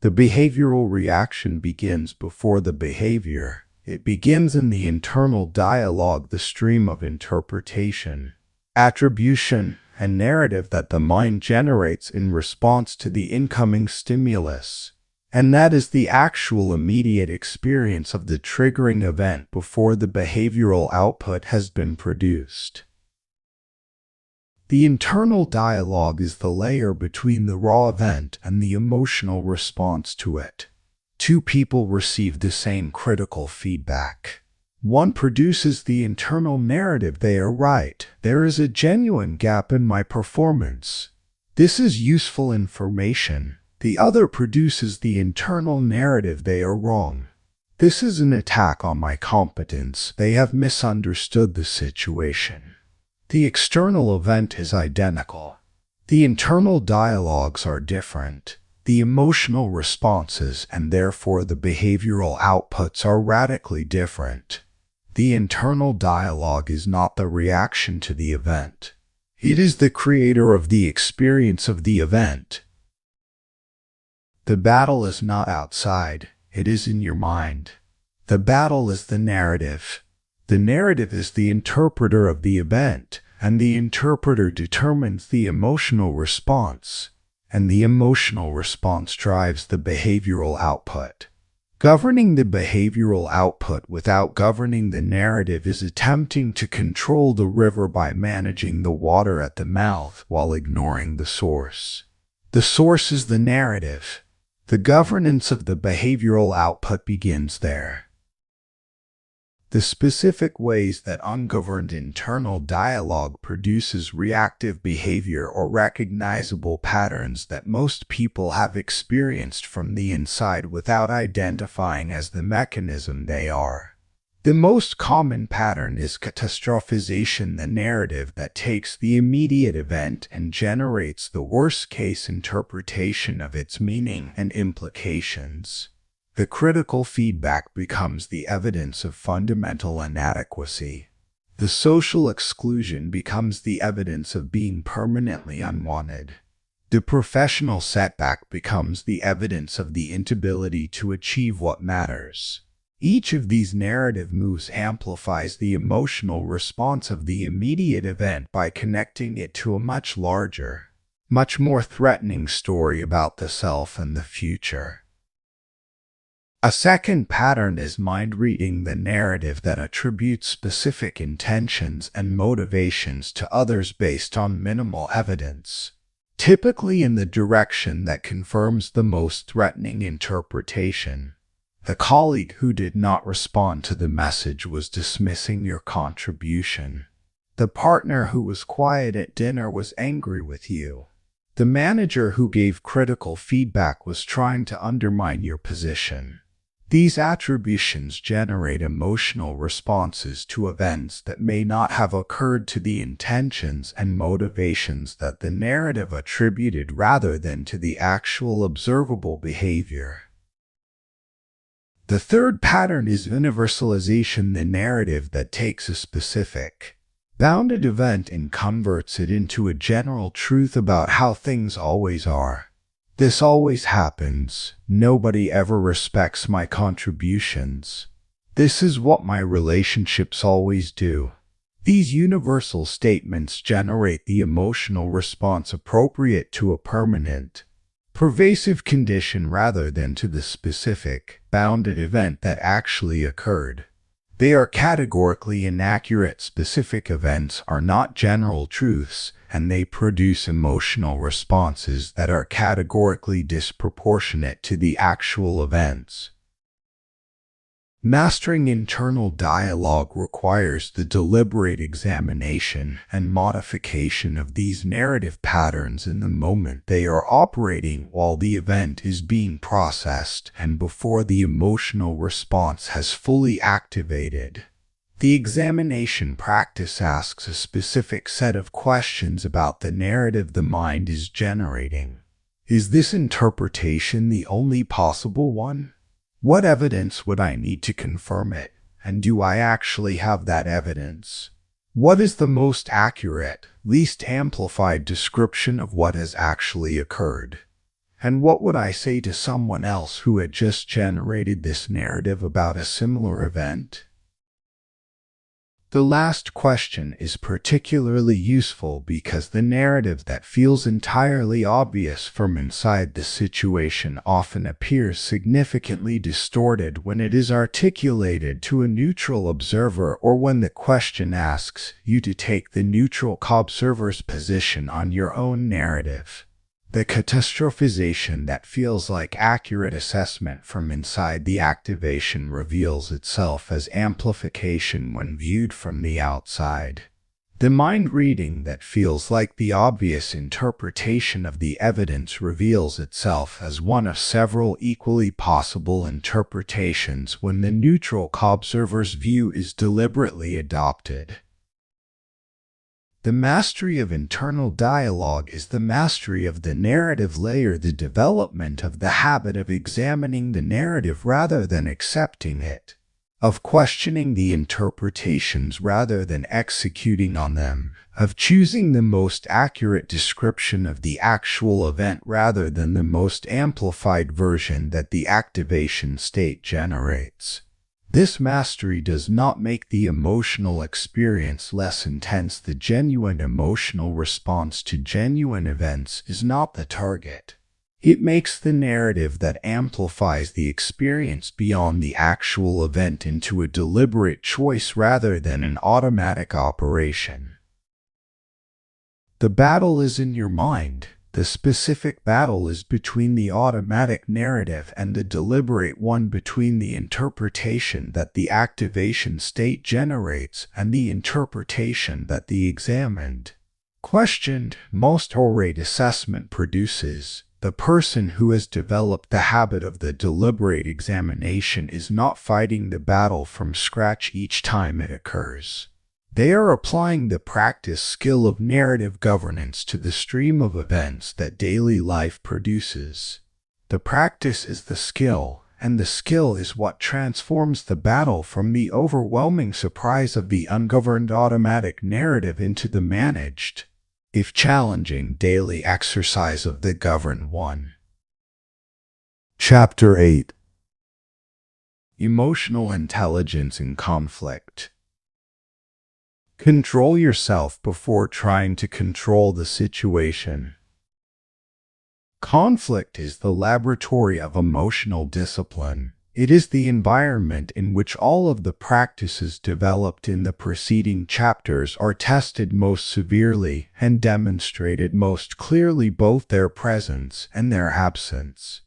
The behavioral reaction begins before the behavior. It begins in the internal dialogue, the stream of interpretation, attribution, and narrative that the mind generates in response to the incoming stimulus. And that is the actual immediate experience of the triggering event before the behavioral output has been produced. The internal dialogue is the layer between the raw event and the emotional response to it. Two people receive the same critical feedback. One produces the internal narrative, "They are right. There is a genuine gap in my performance. This is useful information." The other produces the internal narrative, "They are wrong. This is an attack on my competence. They have misunderstood the situation." The external event is identical. The internal dialogues are different. The emotional responses and therefore the behavioral outputs are radically different. The internal dialogue is not the reaction to the event. It is the creator of the experience of the event. The battle is not outside, it is in your mind. The battle is the narrative. The narrative is the interpreter of the event, and the interpreter determines the emotional response, and the emotional response drives the behavioral output. Governing the behavioral output without governing the narrative is attempting to control the river by managing the water at the mouth while ignoring the source. The source is the narrative. The governance of the behavioral output begins there. The specific ways that ungoverned internal dialogue produces reactive behavior or recognizable patterns that most people have experienced from the inside without identifying as the mechanism they are. The most common pattern is catastrophization, the narrative that takes the immediate event and generates the worst-case interpretation of its meaning and implications. The critical feedback becomes the evidence of fundamental inadequacy. The social exclusion becomes the evidence of being permanently unwanted. The professional setback becomes the evidence of the inability to achieve what matters. Each of these narrative moves amplifies the emotional response of the immediate event by connecting it to a much larger, much more threatening story about the self and the future. A second pattern is mind reading, the narrative that attributes specific intentions and motivations to others based on minimal evidence, typically in the direction that confirms the most threatening interpretation. The colleague who did not respond to the message was dismissing your contribution. The partner who was quiet at dinner was angry with you. The manager who gave critical feedback was trying to undermine your position. These attributions generate emotional responses to events that may not have occurred to the intentions and motivations that the narrative attributed rather than to the actual observable behavior. The third pattern is universalization, the narrative that takes a specific, bounded event and converts it into a general truth about how things always are. This always happens. Nobody ever respects my contributions. This is what my relationships always do. These universal statements generate the emotional response appropriate to a permanent, pervasive condition rather than to the specific, bounded event that actually occurred. They are categorically inaccurate. Specific events are not general truths, and they produce emotional responses that are categorically disproportionate to the actual events. Mastering internal dialogue requires the deliberate examination and modification of these narrative patterns in the moment they are operating while the event is being processed and before the emotional response has fully activated. The examination practice asks a specific set of questions about the narrative the mind is generating. Is this interpretation the only possible one? What evidence would I need to confirm it? And do I actually have that evidence? What is the most accurate, least amplified description of what has actually occurred? And what would I say to someone else who had just generated this narrative about a similar event? The last question is particularly useful because the narrative that feels entirely obvious from inside the situation often appears significantly distorted when it is articulated to a neutral observer or when the question asks you to take the neutral observer's position on your own narrative. The catastrophization that feels like accurate assessment from inside the activation reveals itself as amplification when viewed from the outside. The mind reading that feels like the obvious interpretation of the evidence reveals itself as one of several equally possible interpretations when the neutral observer's view is deliberately adopted. The mastery of internal dialogue is the mastery of the narrative layer, the development of the habit of examining the narrative rather than accepting it, of questioning the interpretations rather than executing on them, of choosing the most accurate description of the actual event rather than the most amplified version that the activation state generates. This mastery does not make the emotional experience less intense. The genuine emotional response to genuine events is not the target. It makes the narrative that amplifies the experience beyond the actual event into a deliberate choice rather than an automatic operation. The battle is in your mind. The specific battle is between the automatic narrative and the deliberate one, between the interpretation that the activation state generates and the interpretation that the examined, questioned, most orate assessment produces. The person who has developed the habit of the deliberate examination is not fighting the battle from scratch each time it occurs. They are applying the practice skill of narrative governance to the stream of events that daily life produces. The practice is the skill, and the skill is what transforms the battle from the overwhelming surprise of the ungoverned automatic narrative into the managed, if challenging, daily exercise of the governed one. Chapter 8: Emotional Intelligence in Conflict. Control yourself before trying to control the situation. Conflict is the laboratory of emotional discipline. It is the environment in which all of the practices developed in the preceding chapters are tested most severely and demonstrated most clearly, both their presence and their absence.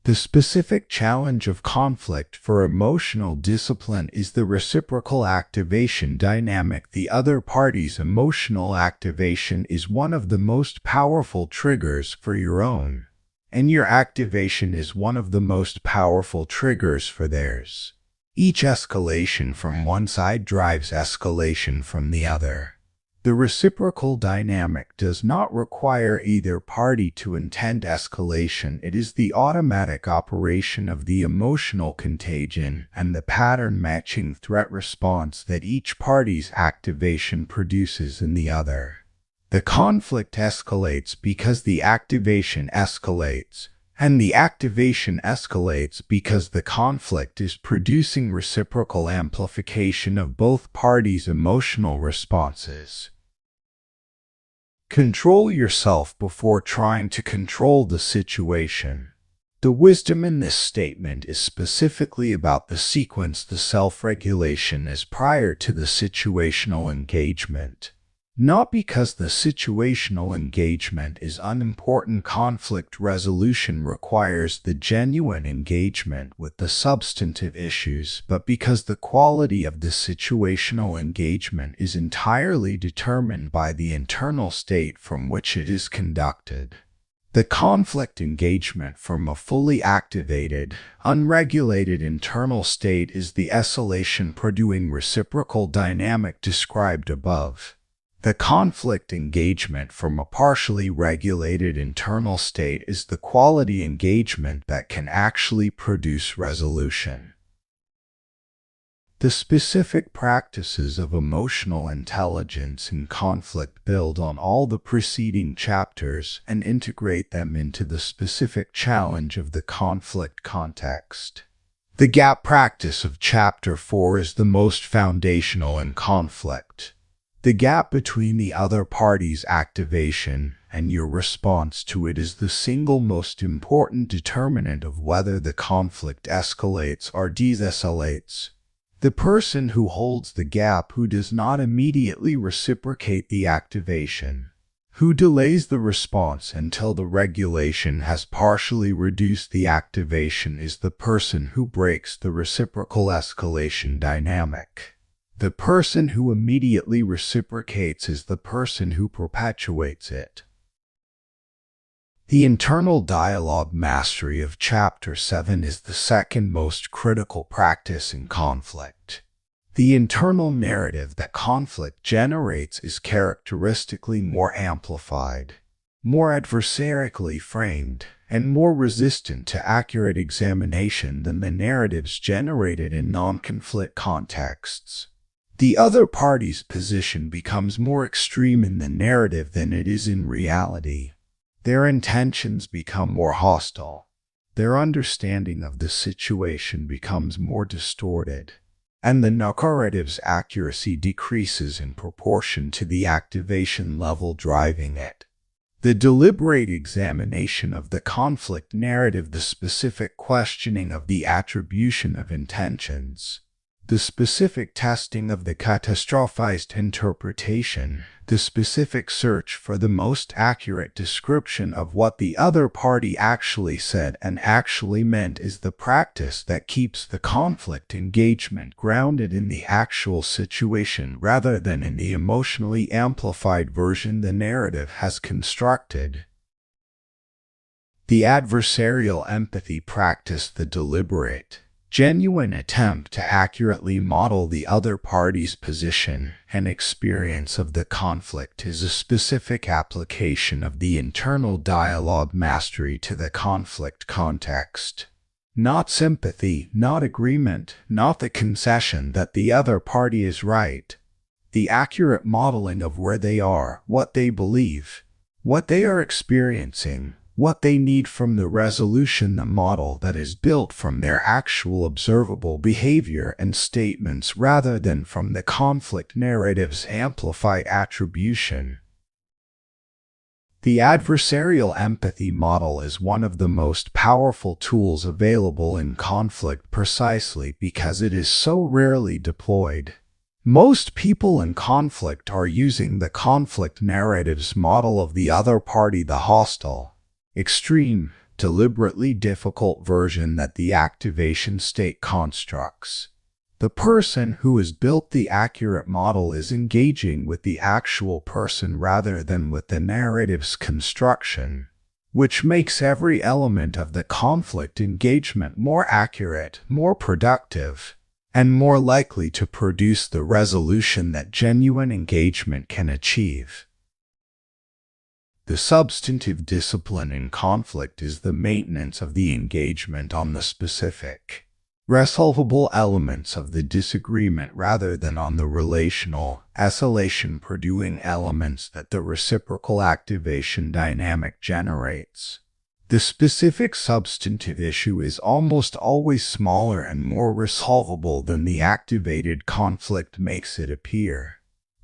The specific challenge of conflict for emotional discipline is the reciprocal activation dynamic. The other party's emotional activation is one of the most powerful triggers for your own, and your activation is one of the most powerful triggers for theirs. Each escalation from one side drives escalation from the other. The reciprocal dynamic does not require either party to intend escalation. It is the automatic operation of the emotional contagion and the pattern-matching threat response that each party's activation produces in the other. The conflict escalates because the activation escalates, and the activation escalates because the conflict is producing reciprocal amplification of both parties' emotional responses. Control yourself before trying to control the situation. The wisdom in this statement is specifically about the sequence. The self-regulation is prior to the situational engagement. Not because the situational engagement is unimportant. Conflict resolution requires the genuine engagement with the substantive issues, but because the quality of the situational engagement is entirely determined by the internal state from which it is conducted. The conflict engagement from a fully activated, unregulated internal state is the escalation-producing reciprocal dynamic described above. The conflict engagement from a partially regulated internal state is the quality engagement that can actually produce resolution. The specific practices of emotional intelligence in conflict build on all the preceding chapters and integrate them into the specific challenge of the conflict context. The gap practice of Chapter 4 is the most foundational in conflict. The gap between the other party's activation and your response to it is the single most important determinant of whether the conflict escalates or de-escalates. The person who holds the gap, who does not immediately reciprocate the activation, who delays the response until the regulation has partially reduced the activation, is the person who breaks the reciprocal escalation dynamic. The person who immediately reciprocates is the person who perpetuates it. The internal dialogue mastery of Chapter 7 is the second most critical practice in conflict. The internal narrative that conflict generates is characteristically more amplified, more adversarially framed, and more resistant to accurate examination than the narratives generated in non-conflict contexts. The other party's position becomes more extreme in the narrative than it is in reality. Their intentions become more hostile. Their understanding of the situation becomes more distorted, and the narrative's accuracy decreases in proportion to the activation level driving it. The deliberate examination of the conflict narrative, the specific questioning of the attribution of intentions, the specific testing of the catastrophized interpretation, the specific search for the most accurate description of what the other party actually said and actually meant, is the practice that keeps the conflict engagement grounded in the actual situation rather than in the emotionally amplified version the narrative has constructed. The adversarial empathy practice, the deliberate, genuine attempt to accurately model the other party's position and experience of the conflict, is a specific application of the internal dialogue mastery to the conflict context. Not sympathy, not agreement, not the concession that the other party is right. The accurate modeling of where they are, what they believe, what they are experiencing, what they need from the resolution, the model that is built from their actual observable behavior and statements rather than from the conflict narrative's amplified attribution. The adversarial empathy model is one of the most powerful tools available in conflict precisely because it is so rarely deployed. Most people in conflict are using the conflict narrative's model of the other party, the hostile, extreme, deliberately difficult version that the activation state constructs. The person who has built the accurate model is engaging with the actual person rather than with the narrative's construction, which makes every element of the conflict engagement more accurate, more productive, and more likely to produce the resolution that genuine engagement can achieve. The substantive discipline in conflict is the maintenance of the engagement on the specific, resolvable elements of the disagreement rather than on the relational, escalation-producing elements that the reciprocal activation dynamic generates. The specific substantive issue is almost always smaller and more resolvable than the activated conflict makes it appear.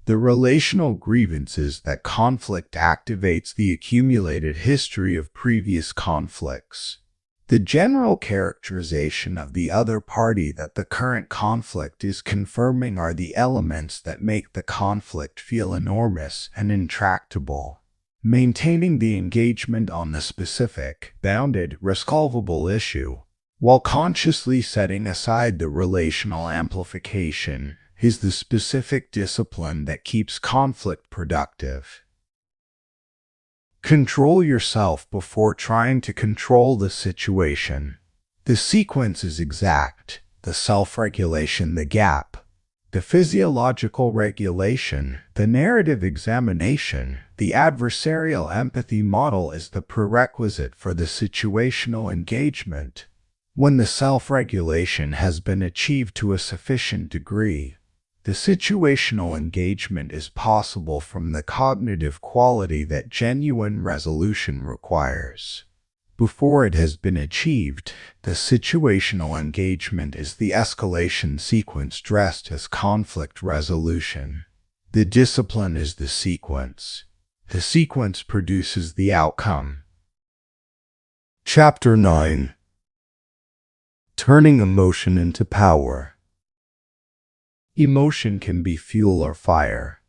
The relational grievances that conflict activates the accumulated history of previous conflicts. The general characterization of the other party that the current conflict is confirming are the elements that make the conflict feel enormous and intractable. Maintaining the engagement on the specific, bounded, resolvable issue, while consciously setting aside the relational amplification, is the specific discipline that keeps conflict productive. Control yourself before trying to control the situation. The sequence is exact: the self-regulation, the gap, the physiological regulation, the narrative examination. The adversarial empathy model is the prerequisite for the situational engagement. When the self-regulation has been achieved to a sufficient degree, the situational engagement is possible from the cognitive quality that genuine resolution requires. before it has been achieved. The situational engagement is the escalation sequence dressed as conflict resolution. The discipline is the sequence. The sequence produces the outcome. Chapter 9. Turning emotion into power. Emotion can be fuel or fire.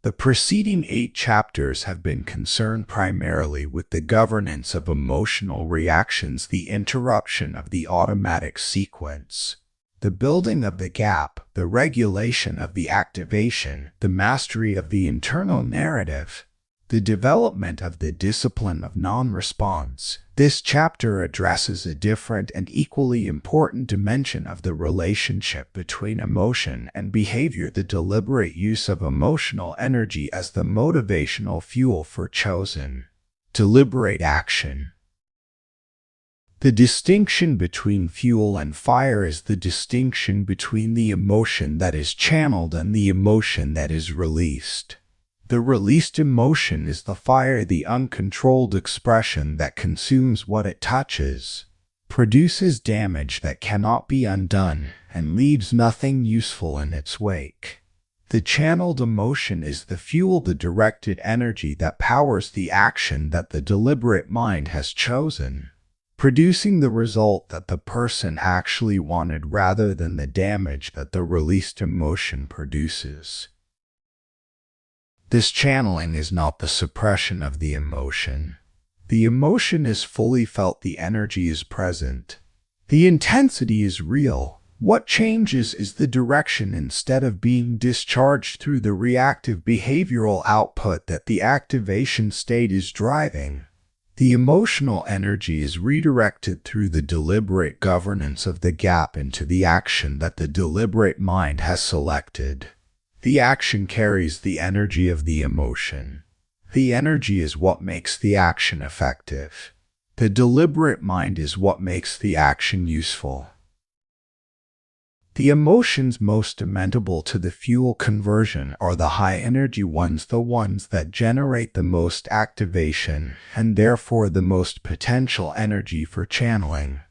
The preceding 8 chapters have been concerned primarily with the governance of emotional reactions, the interruption of the automatic sequence, the building of the gap, the regulation of the activation, the mastery of the internal narrative, the development of the discipline of non-response. This chapter addresses a different and equally important dimension of the relationship between emotion and behavior, the deliberate use of emotional energy as the motivational fuel for chosen, deliberate action. The distinction between fuel and fire is the distinction between the emotion that is channeled and the emotion that is released. The released emotion is the fire, the uncontrolled expression that consumes what it touches, produces damage that cannot be undone, and leaves nothing useful in its wake. The channeled emotion is the fuel, the directed energy that powers the action that the deliberate mind has chosen, producing the result that the person actually wanted rather than the damage that the released emotion produces. This channeling is not the suppression of the emotion. The emotion is fully felt, the energy is present. The intensity is real. What changes is the direction. Instead of being discharged through the reactive behavioral output that the activation state is driving, the emotional energy is redirected through the deliberate governance of the gap into the action that the deliberate mind has selected. The action carries the energy of the emotion. The energy is what makes the action effective. The deliberate mind is what makes the action useful. The emotions most amenable to the fuel conversion are the high-energy ones, the ones that generate the most activation and therefore the most potential energy for channeling.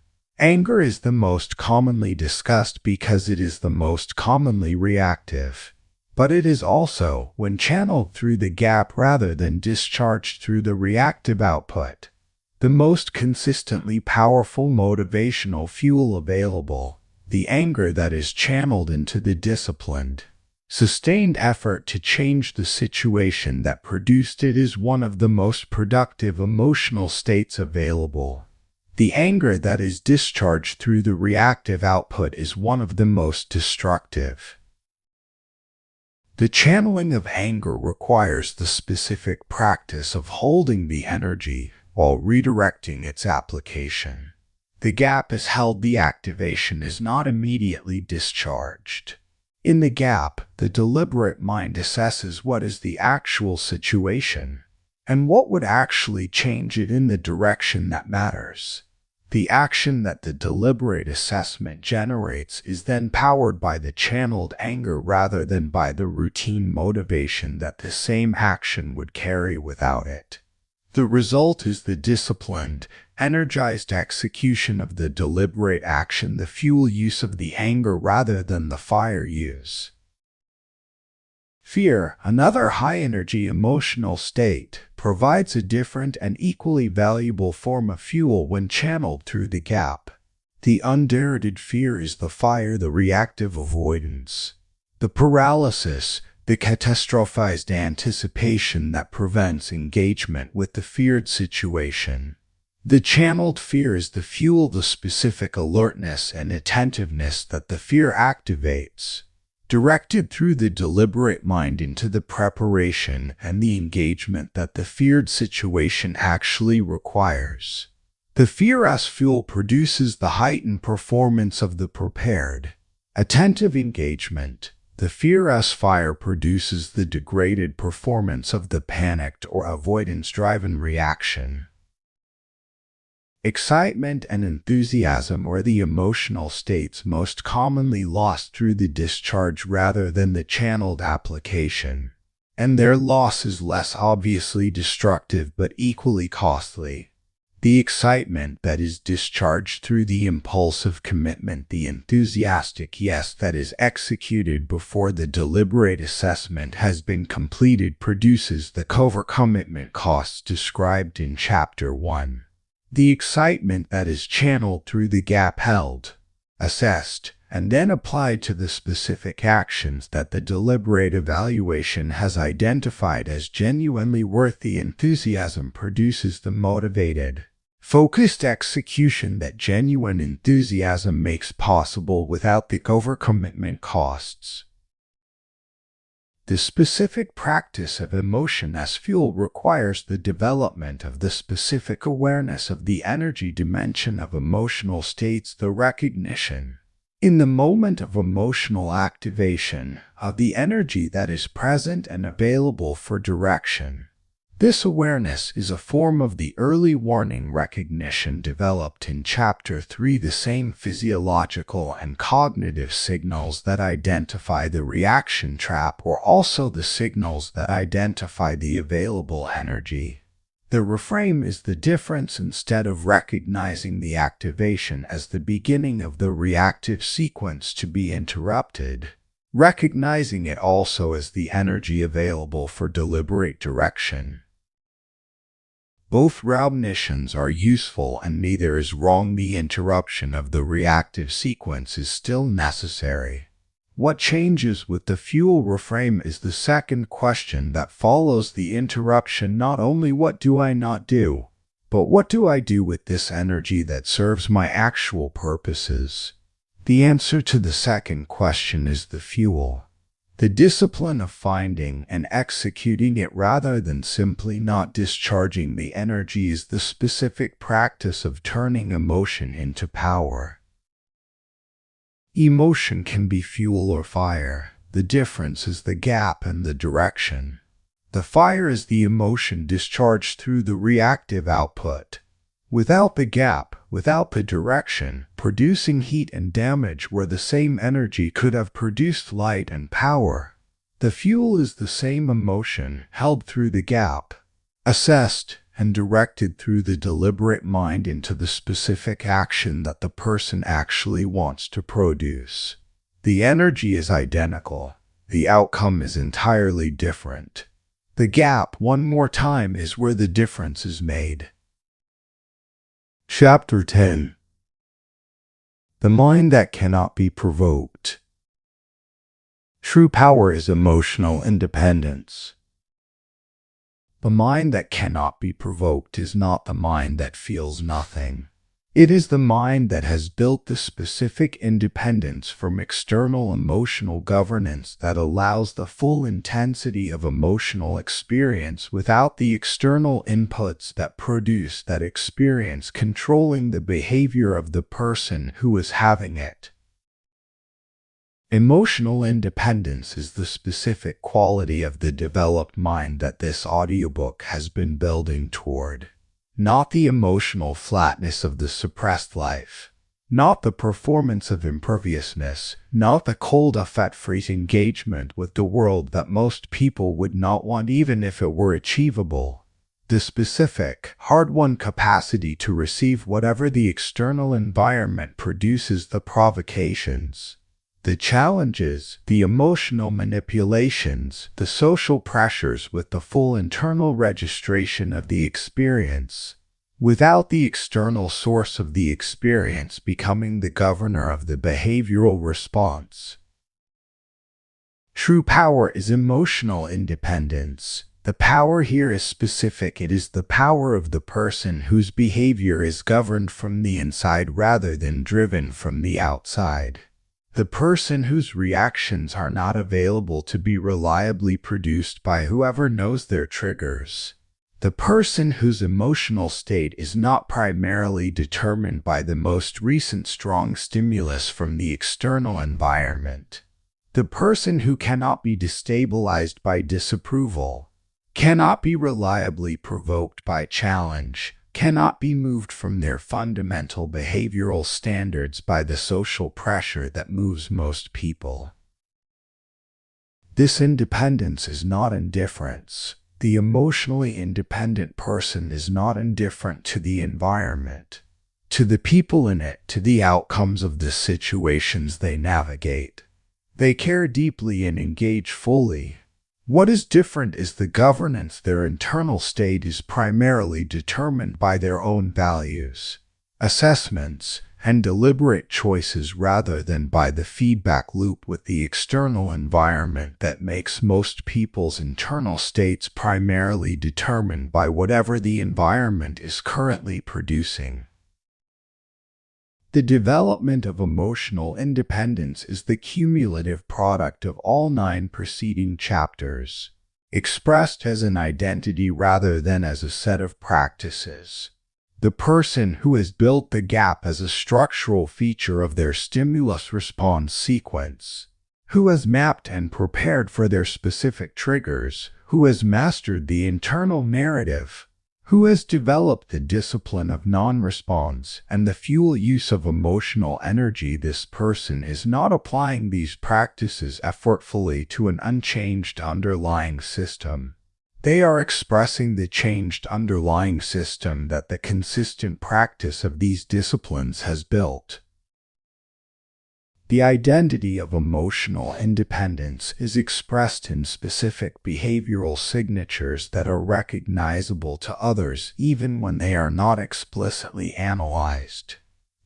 Anger is the most commonly discussed because it is the most commonly reactive. But it is also, when channeled through the gap rather than discharged through the reactive output, the most consistently powerful motivational fuel available. The anger that is channeled into the disciplined, sustained effort to change the situation that produced it is one of the most productive emotional states available. The anger that is discharged through the reactive output is one of the most destructive. The channeling of anger requires the specific practice of holding the energy while redirecting its application. The gap is held, the activation is not immediately discharged. In the gap, the deliberate mind assesses what is the actual situation and what would actually change it in the direction that matters. The action that the deliberate assessment generates is then powered by the channeled anger rather than by the routine motivation that the same action would carry without it. The result is the disciplined, energized execution of the deliberate action, the fuel use of the anger rather than the fire use. Fear, another high-energy emotional state, provides a different and equally valuable form of fuel when channeled through the gap. The undirected fear is the fire, the reactive avoidance, the paralysis, the catastrophized anticipation that prevents engagement with the feared situation. The channeled fear is the fuel, the specific alertness and attentiveness that the fear activates, directed through the deliberate mind into the preparation and the engagement that the feared situation actually requires. The fear as fuel produces the heightened performance of the prepared, attentive engagement. The fear as fire produces the degraded performance of the panicked or avoidance-driven reaction. Excitement and enthusiasm are the emotional states most commonly lost through the discharge rather than the channeled application, and their loss is less obviously destructive but equally costly. The excitement that is discharged through the impulsive commitment, the enthusiastic yes that is executed before the deliberate assessment has been completed, produces the overcommitment costs described in Chapter 1. The excitement that is channeled through the gap held, assessed, and then applied to the specific actions that the deliberate evaluation has identified as genuinely worth the enthusiasm produces the motivated, focused execution that genuine enthusiasm makes possible without the overcommitment costs. The specific practice of emotion as fuel requires the development of the specific awareness of the energy dimension of emotional states, the recognition, in the moment of emotional activation, of the energy that is present and available for direction. This awareness is a form of the early warning recognition developed in Chapter 3. The same physiological and cognitive signals that identify the reaction trap are also the signals that identify the available energy. The reframe is the difference. Instead of recognizing the activation as the beginning of the reactive sequence to be interrupted, recognizing it also as the energy available for deliberate direction. Both recognitions are useful and neither is wrong. The interruption of the reactive sequence is still necessary. What changes with the fuel reframe is the second question that follows the interruption: not only what do I not do, but what do I do with this energy that serves my actual purposes? The answer to the second question is the fuel. The discipline of finding and executing it rather than simply not discharging the energy is the specific practice of turning emotion into power. Emotion can be fuel or fire. The difference is the gap and the direction. The fire is the emotion discharged through the reactive output, without the gap, without the direction, producing heat and damage where the same energy could have produced light and power. The fuel is the same emotion held through the gap, assessed, and directed through the deliberate mind into the specific action that the person actually wants to produce. The energy is identical. The outcome is entirely different. The gap, one more time, is where the difference is made. Chapter 10. The mind that cannot be provoked. True power is emotional independence. The mind that cannot be provoked is not the mind that feels nothing. It is the mind that has built the specific independence from external emotional governance that allows the full intensity of emotional experience without the external inputs that produce that experience controlling the behavior of the person who is having it. Emotional independence is the specific quality of the developed mind that this audiobook has been building toward. Not the emotional flatness of the suppressed life. Not the performance of imperviousness. Not the cold effort-free engagement with the world that most people would not want even if it were achievable. The specific, hard-won capacity to receive whatever the external environment produces, the provocations, the challenges, the emotional manipulations, the social pressures, with the full internal registration of the experience, without the external source of the experience becoming the governor of the behavioral response. True power is emotional independence. The power here is specific. It is the power of the person whose behavior is governed from the inside rather than driven from the outside. The person whose reactions are not available to be reliably produced by whoever knows their triggers. The person whose emotional state is not primarily determined by the most recent strong stimulus from the external environment. The person who cannot be destabilized by disapproval, cannot be reliably provoked by challenge, cannot be moved from their fundamental behavioral standards by the social pressure that moves most people. This independence is not indifference. The emotionally independent person is not indifferent to the environment, to the people in it, to the outcomes of the situations they navigate. They care deeply and engage fully. What is different is the governance. Their internal state is primarily determined by their own values, assessments, and deliberate choices rather than by the feedback loop with the external environment that makes most people's internal states primarily determined by whatever the environment is currently producing. The development of emotional independence is the cumulative product of all 9 preceding chapters, expressed as an identity rather than as a set of practices. The person who has built the gap as a structural feature of their stimulus-response sequence, who has mapped and prepared for their specific triggers, who has mastered the internal narrative, who has developed the discipline of non-response and the fuel use of emotional energy. This person is not applying these practices effortfully to an unchanged underlying system. They are expressing the changed underlying system that the consistent practice of these disciplines has built. The identity of emotional independence is expressed in specific behavioral signatures that are recognizable to others even when they are not explicitly analyzed.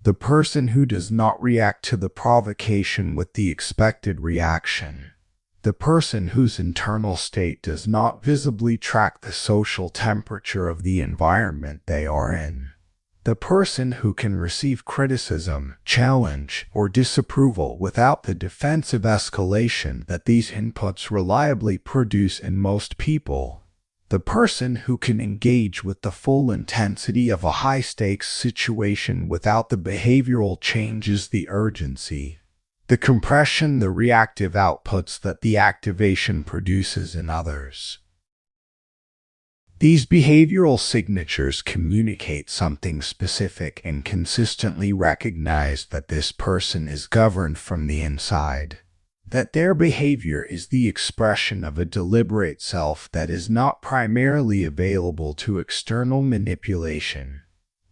The person who does not react to the provocation with the expected reaction. The person whose internal state does not visibly track the social temperature of the environment they are in. The person who can receive criticism, challenge, or disapproval without the defensive escalation that these inputs reliably produce in most people. The person who can engage with the full intensity of a high-stakes situation without the behavioral changes, the urgency, the compression, the reactive outputs that the activation produces in others. These behavioral signatures communicate something specific and consistently recognize that this person is governed from the inside, that their behavior is the expression of a deliberate self that is not primarily available to external manipulation,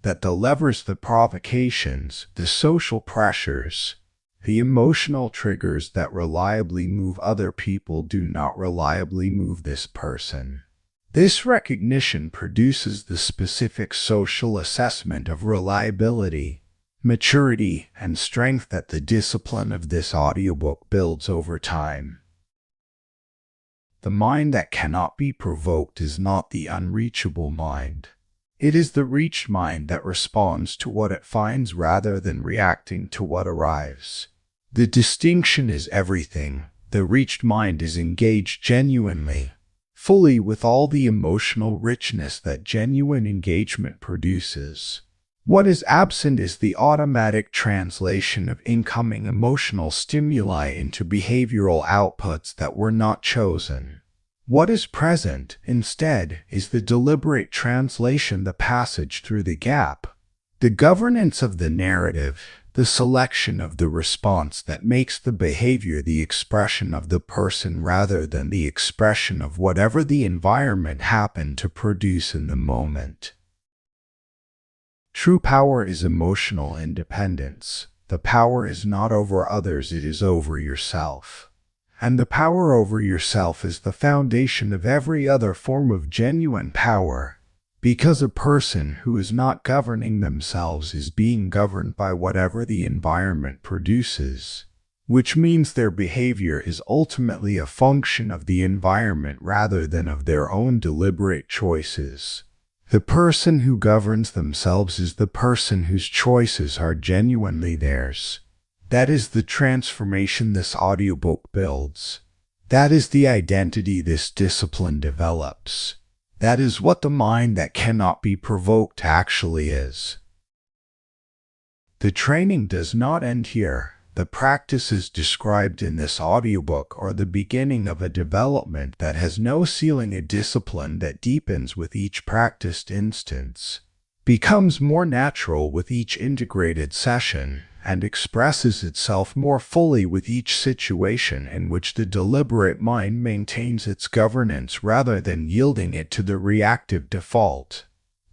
that the levers, the provocations, the social pressures, the emotional triggers that reliably move other people do not reliably move this person. This recognition produces the specific social assessment of reliability, maturity, and strength that the discipline of this audiobook builds over time. The mind that cannot be provoked is not the unreachable mind. It is the reached mind that responds to what it finds rather than reacting to what arrives. The distinction is everything. The reached mind is engaged genuinely, fully with all the emotional richness that genuine engagement produces. What is absent is the automatic translation of incoming emotional stimuli into behavioral outputs that were not chosen. What is present, instead, is the deliberate translation, the passage through the gap, the governance of the narrative, the selection of the response that makes the behavior the expression of the person rather than the expression of whatever the environment happened to produce in the moment. True power is emotional independence. The power is not over others, it is over yourself. And the power over yourself is the foundation of every other form of genuine power. Because a person who is not governing themselves is being governed by whatever the environment produces, which means their behavior is ultimately a function of the environment rather than of their own deliberate choices. The person who governs themselves is the person whose choices are genuinely theirs. That is the transformation this audiobook builds. That is the identity this discipline develops. That is what the mind that cannot be provoked actually is. The training does not end here. The practices described in this audiobook are the beginning of a development that has no ceiling, a discipline that deepens with each practiced instance. becomes more natural with each integrated session, and expresses itself more fully with each situation in which the deliberate mind maintains its governance rather than yielding it to the reactive default.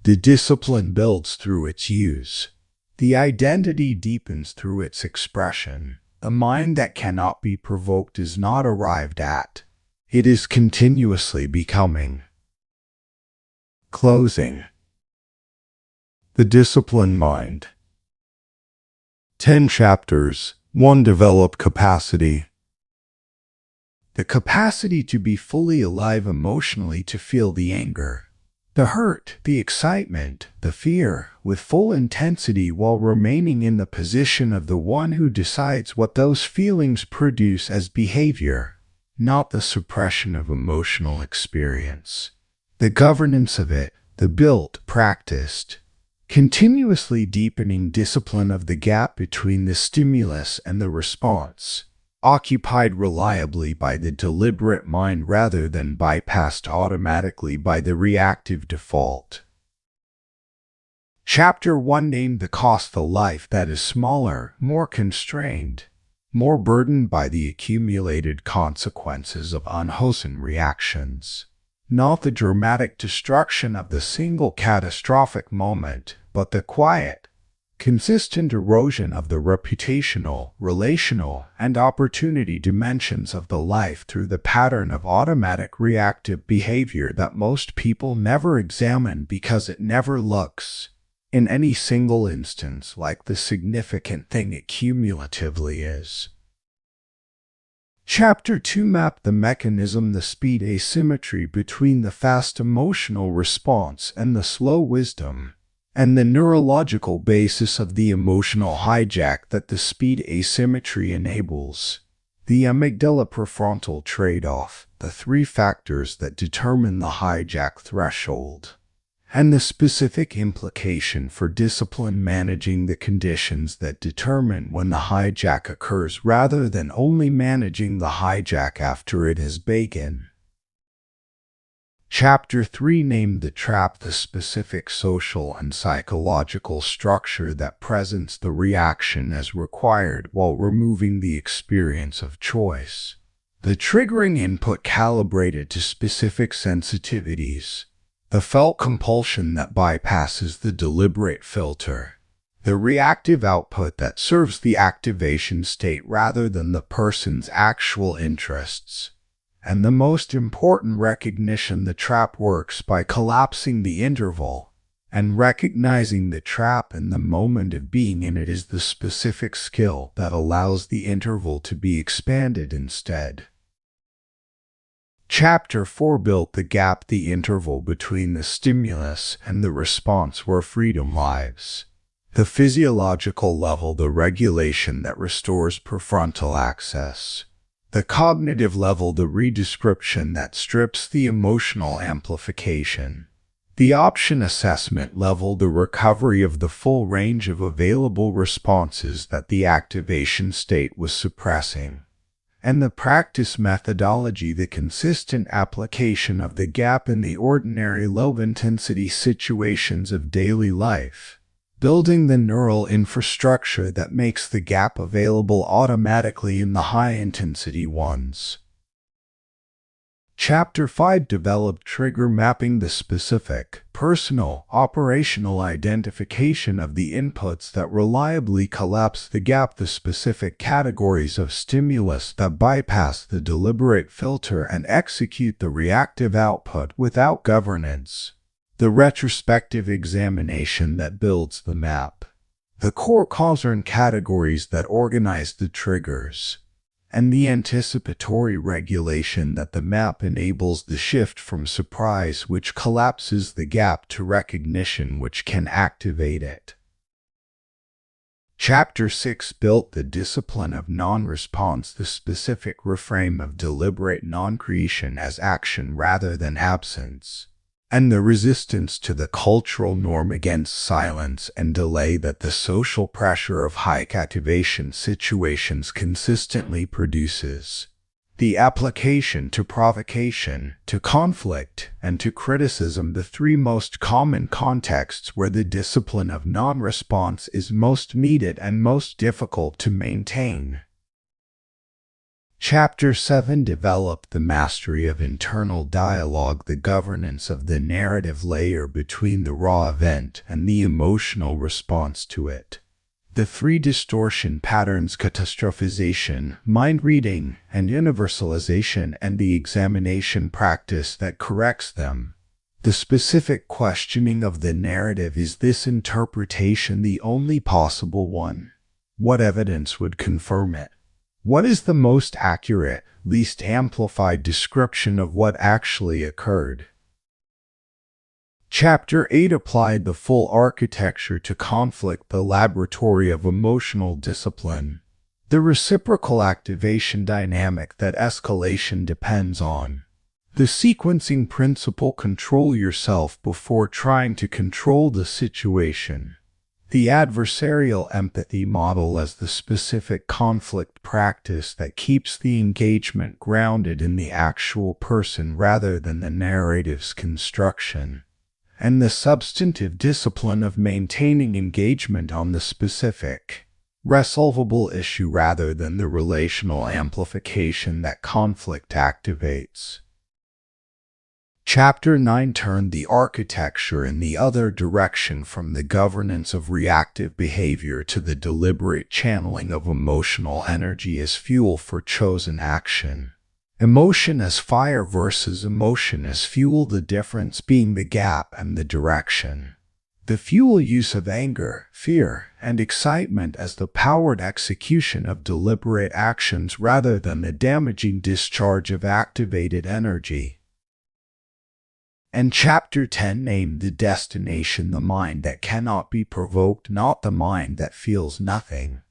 The discipline builds through its use. The identity deepens through its expression. A mind that cannot be provoked is not arrived at. It is continuously becoming. Closing. The Disciplined Mind. 10 chapters. 1. Develop capacity. The capacity to be fully alive emotionally, to feel the anger, the hurt, the excitement, the fear, with full intensity while remaining in the position of the one who decides what those feelings produce as behavior, not the suppression of emotional experience. The governance of it, the built, practiced, continuously deepening discipline of the gap between the stimulus and the response, occupied reliably by the deliberate mind rather than bypassed automatically by the reactive default. Chapter 1, named The Cost: the life that is smaller, more constrained, more burdened by the accumulated consequences of unwholesome reactions. Not the dramatic destruction of the single catastrophic moment, but the quiet, consistent erosion of the reputational, relational, and opportunity dimensions of the life through the pattern of automatic reactive behavior that most people never examine because it never looks, in any single instance, like the significant thing it cumulatively is. Chapter 2, map the mechanism, the speed asymmetry between the fast emotional response and the slow wisdom, and the neurological basis of the emotional hijack that the speed asymmetry enables. The amygdala prefrontal trade-off, the 3 factors that determine the hijack threshold, and the specific implication for discipline, managing the conditions that determine when the hijack occurs rather than only managing the hijack after it has begun. Chapter 3, named The Trap, the specific social and psychological structure that presents the reaction as required while removing the experience of choice. The triggering input calibrated to specific sensitivities. The felt compulsion that bypasses the deliberate filter. The reactive output that serves the activation state rather than the person's actual interests. And the most important recognition: the trap works by collapsing the interval, and recognizing the trap in the moment of being in it is the specific skill that allows the interval to be expanded instead. Chapter 4, built the gap, the interval between the stimulus and the response where freedom lives. The physiological level, the regulation that restores prefrontal access. The cognitive level, the redescription that strips the emotional amplification. The option assessment level, the recovery of the full range of available responses that the activation state was suppressing. And the practice methodology, the consistent application of the gap in the ordinary low-intensity situations of daily life, building the neural infrastructure that makes the gap available automatically in the high-intensity ones. Chapter 5, develop trigger mapping, the specific, personal, operational identification of the inputs that reliably collapse the gap, the specific categories of stimulus that bypass the deliberate filter and execute the reactive output without governance. The retrospective examination that builds the map. The core causal categories that organize the triggers. And the anticipatory regulation that the map enables, the shift from surprise which collapses the gap to recognition which can activate it. Chapter 6, built the discipline of non-response, the specific reframe of deliberate non-creation as action rather than absence. And the resistance to the cultural norm against silence and delay that the social pressure of high activation situations consistently produces. The application to provocation, to conflict, and to criticism, the three most common contexts where the discipline of non-response is most needed and most difficult to maintain. Chapter 7. Develop the mastery of internal dialogue, the governance of the narrative layer between the raw event and the emotional response to it. The three distortion patterns: catastrophization, mind reading, and universalization, and the examination practice that corrects them. The specific questioning of the narrative: is this interpretation the only possible one? What evidence would confirm it? What is the most accurate, least amplified description of what actually occurred? Chapter 8. Applied the full architecture to conflict, the laboratory of emotional discipline. The reciprocal activation dynamic that escalation depends on. The sequencing principle: control yourself before trying to control the situation. The adversarial empathy model as the specific conflict practice that keeps the engagement grounded in the actual person rather than the narrative's construction. And the substantive discipline of maintaining engagement on the specific, resolvable issue rather than the relational amplification that conflict activates. Chapter 9. Turn the architecture in the other direction, from the governance of reactive behavior to the deliberate channeling of emotional energy as fuel for chosen action. Emotion as fire versus emotion as fuel, the difference being the gap and the direction. The fuel use of anger, fear, and excitement as the powered execution of deliberate actions rather than the damaging discharge of activated energy. And Chapter 10. Name the destination, the mind that cannot be provoked, not the mind that feels nothing,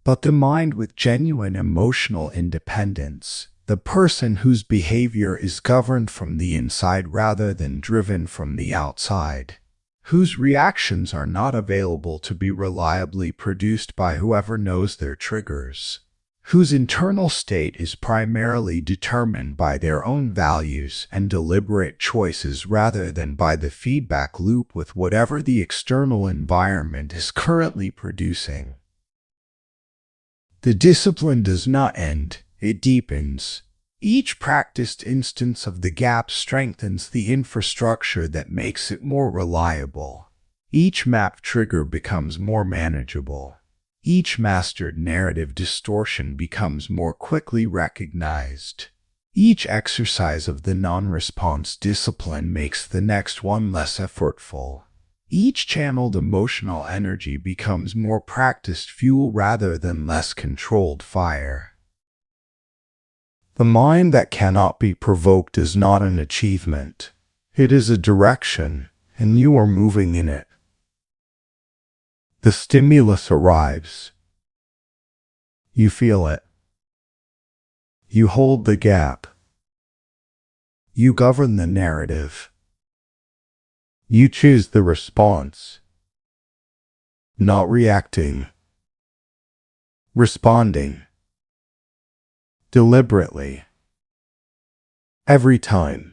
but the mind with genuine emotional independence. The person whose behavior is governed from the inside rather than driven from the outside, whose reactions are not available to be reliably produced by whoever knows their triggers, whose internal state is primarily determined by their own values and deliberate choices rather than by the feedback loop with whatever the external environment is currently producing. The discipline does not end. It deepens. Each practiced instance of the gap strengthens the infrastructure that makes it more reliable. Each map trigger becomes more manageable. Each mastered narrative distortion becomes more quickly recognized. Each exercise of the non-response discipline makes the next one less effortful. Each channeled emotional energy becomes more practiced fuel rather than less controlled fire. The mind that cannot be provoked is not an achievement. It is a direction, and you are moving in it. The stimulus arrives. You feel it. You hold the gap. You govern the narrative. You choose the response. Not reacting. Responding. Deliberately. Every time.